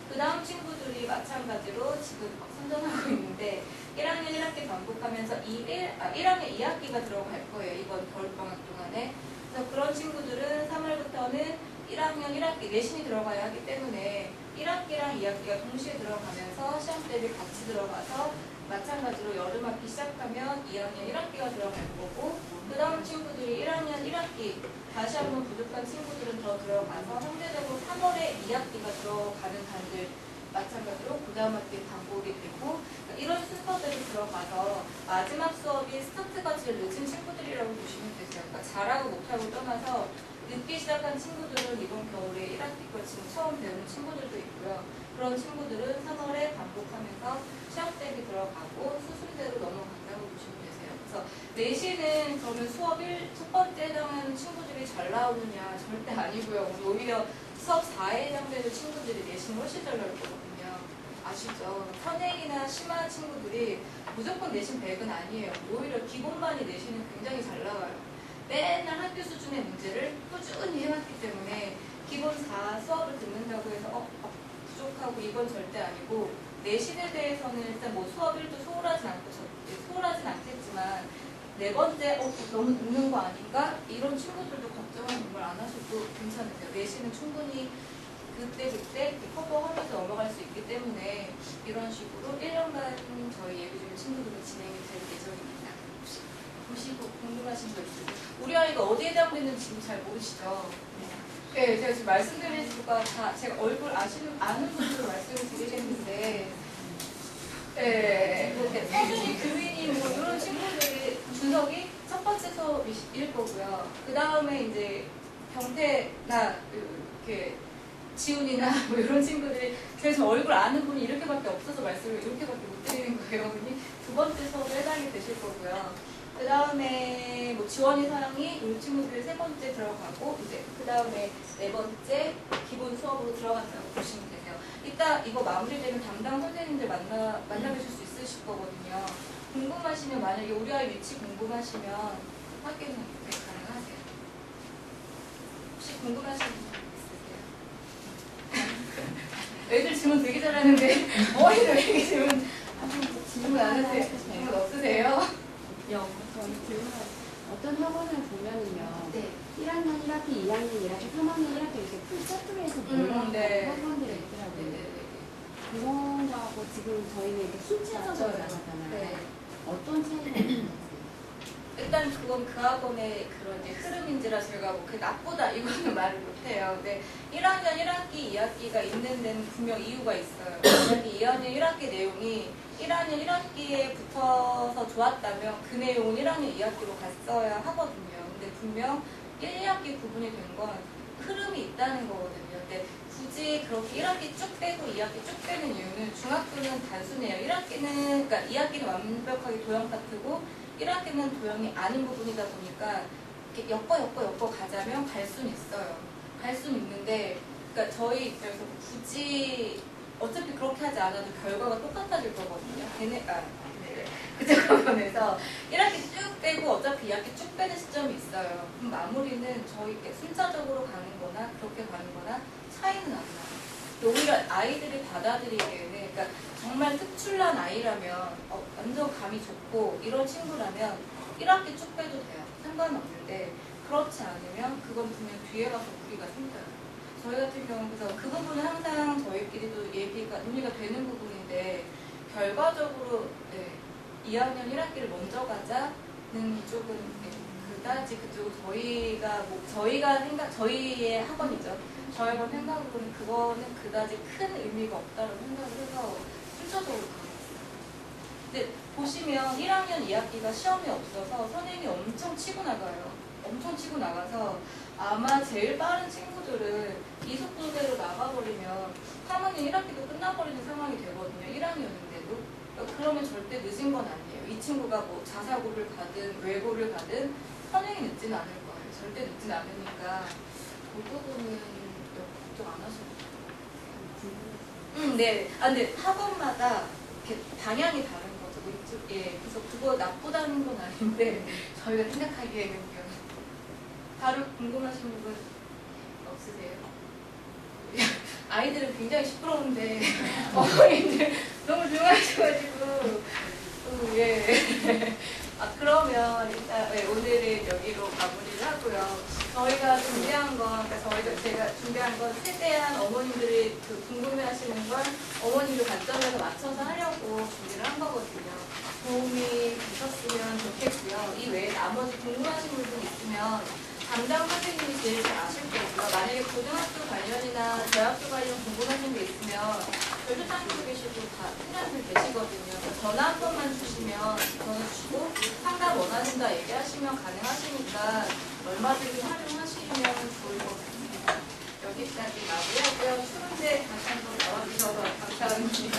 그 다음 친구들이 마찬가지로 지금 선전하고 있는데 1학년 1학기 반복하면서 1학년 2학기가 들어갈 거예요. 이번 겨울방학 동안에. 그래서 그런 친구들은 3월부터는 1학년 1학기 내신이 들어가야 하기 때문에 1학기랑 2학기가 동시에 들어가면서 시험 대비 같이 들어가서 마찬가지로 여름학기 시작하면 2학년 1학기가 들어갈 거고 그 다음 친구들이 1학년 1학기 다시 한번 부족한 친구들은 더 들어가서 상대적으로 3월에 2학기가 들어가는 단들 마찬가지로 그 다음 학기에 반복이 되고 그러니까 이런 순서대로 들어가서 마지막 수업이 스타트가 제일 늦은 친구들이라고 보시면 되세요. 그러니까 잘하고 못하고 떠나서 늦게 시작한 친구들은 이번 겨울에 1학기 걸 지금 처음 배우는 친구들도 있고요. 그런 친구들은 3월에 반복하면서 시험 대비 들어가고 수순대로 넘어간다고 보시면 되세요. 그래서 내신은 그러면 수업 첫 번째 해당하는 친구들이 잘 나오느냐 절대 아니고요. 우리 오히려 수업 4회 해당되는 친구들이 내신 훨씬 잘 나올 거거든요. 아시죠? 선행이나 심한 친구들이 무조건 내신 100은 아니에요. 오히려 기본반이 내신은 굉장히 잘 나와요. 맨날 학교 수준의 문제를 꾸준히 해왔기 때문에 기본 4 수업을 듣는다고 해서 부족하고 이건 절대 아니고 내신에 대해서는 일단 뭐 수업 1도 소홀하진 않겠지만 네 번째 너무 늦는 거 아닌가? 이런 친구들도 걱정은 정말 안 하셔도 괜찮으세요. 내신은 충분히 그때 커버하면서 넘어갈 수 있기 때문에 이런 식으로 1년간 저희 예비조율 친구들은 진행이 될 예정입니다. 혹시 보시고 궁금하신 거 있으세요? 우리 아이가 어디에 해당되는지 지금 잘 모르시죠? 네, 제가 지금 말씀드릴 수가 다 제가 얼굴 아는 분으로 말씀을 드리겠는데 네, 이렇게 서준이, 금인이 뭐 이런 친구들이 준석이 첫 번째 수업일 거고요. 그 다음에 이제 경태나 이렇게 지훈이나 뭐 이런 친구들이 그래서 얼굴 아는 분이 이렇게밖에 없어서 말씀을 이렇게밖에 못 드리는 거예요. 그니 두 번째 수업에 해당이 되실 거고요. 그 다음에 뭐 지원이 사랑이 이 친구들 세 번째 들어가고 이제 그 다음에 네 번째 기본 수업으로 들어간다고 보시면 되세요. 이따 이거 마무리되면 담당 선생님들 만나뵈실 수 있으실 거거든요. 궁금하시면 만약에 우리 아이 위치 궁금하시면 확인 가능하세요. 혹시 궁금하신 분 있으세요? 애들 질문 되게 잘하는데 어린이들 왜 이렇게 질문 안 하세요? 질문 없으세요? 저희 질문 어떤 학원을 보면은요. 네. 1학년 1학기, 2학년 1학기, 3학년 1학기 이렇게 풀 세트로 해서 몰아가는 네. 학원들이 있더라고요. 네네네. 그런 거하고 지금 저희는 이렇게 순차적으로 맞아요. 나가잖아요. 네. 어떤 차이가 있나요? 일단 그건 그 학원의 그런 이제 흐름인지라 제가 뭐 그게 나쁘다 이거는 말을 못해요. 근데 1학년 1학기, 2학기가 있는 데는 분명 이유가 있어요. 만약에 2학년 1학기 내용이 1학년 1학기에 붙어서 좋았다면 그 내용은 1학년 2학기로 갔어야 하거든요. 근데 분명 1, 2학기 구분이 된 건 흐름이 있다는 거거든요. 근데 굳이 그렇게 1학기 쭉 빼고 2학기 쭉 빼는 이유는 중학교는 단순해요. 1학기는, 그러니까 2학기는 완벽하게 도형 파트고 1학기는 도형이 아닌 부분이다 보니까 이렇게 엮어 가자면 갈 수는 있어요. 갈 수는 있는데, 그러니까 저희 입장에서 굳이 어차피 그렇게 하지 않아도 결과가 똑같아질 거거든요. 그쪽 학원에서 1학기 쭉 빼고 어차피 2학기 쭉 빼는 시점이 있어요. 그럼 마무리는 저희 순차적으로 가는 거나 그렇게 가는 거나 차이는 안 나요. 오히려 아이들이 받아들이기에는 그러니까 정말 특출난 아이라면 완전 감이 좋고 이런 친구라면 1학기 쭉 빼도 돼요. 상관없는데 그렇지 않으면 그건 분명 뒤에 가서 무리가 생겨요. 저희 같은 경우는 그래서 그 부분은 항상 저희끼리도 논의가 되는 부분인데 결과적으로 2학년 1학기를 먼저 가자는 조금 그다지 그쪽 저희의 학원이죠. 저희가 생각으로는 그거는 그다지 큰 의미가 없다고 생각을 해서 순차적으로 가고 있어요. 근데 보시면 1학년 2학기가 시험이 없어서 선생님이 엄청 치고 나가요. 엄청 치고 나가서 아마 제일 빠른 친구들은 이 속도대로 나가버리면 3학년 1학기도 끝나버리는 상황이 되거든요. 1학년인데도. 그러면 절대 늦은 건 아니에요. 이 친구가 뭐 자사고를 가든 외고를 가든 선행이 늦지는 않을 거예요. 절대 늦진 않으니까 그 부분은 걱정 안 하셔도 돼요. 네. 근데 학원마다 이렇게 방향이 다른 거죠. 그래서 그거 나쁘다는 건 아닌데 저희가 생각하기에는요. 다른 궁금하신 부분 없으세요? 아이들은 굉장히 시끄러운데 어머니들 너무 조용하셔가지고 예. 그러면 일단 오늘은 여기로 마무리를 하고요. 저희가 준비한 건, 그러니까 제가 준비한 건 최대한 어머님들이 그 궁금해하시는 걸 어머님들 관점에서 맞춰서 하려고 준비를 한 거거든요. 도움이 되셨으면 좋겠고요. 이 외에 나머지 궁금하신 부분 있으면 담당 선생님이 제일 잘 아실 거고요. 만약에 고등학교 관련이나 대학교 관련 궁금하신 게 있으면 별도장님도 계시고 다 팀장님 계시거든요. 전화 한 번만 주시면 전화 주시고 상담 원하신다 얘기하시면 가능하시니까 얼마든지 활용하시면 좋을 것 같습니다. 여기까지 마무리하고요. 추운데 다시 한번 나와주셔서 감사합니다.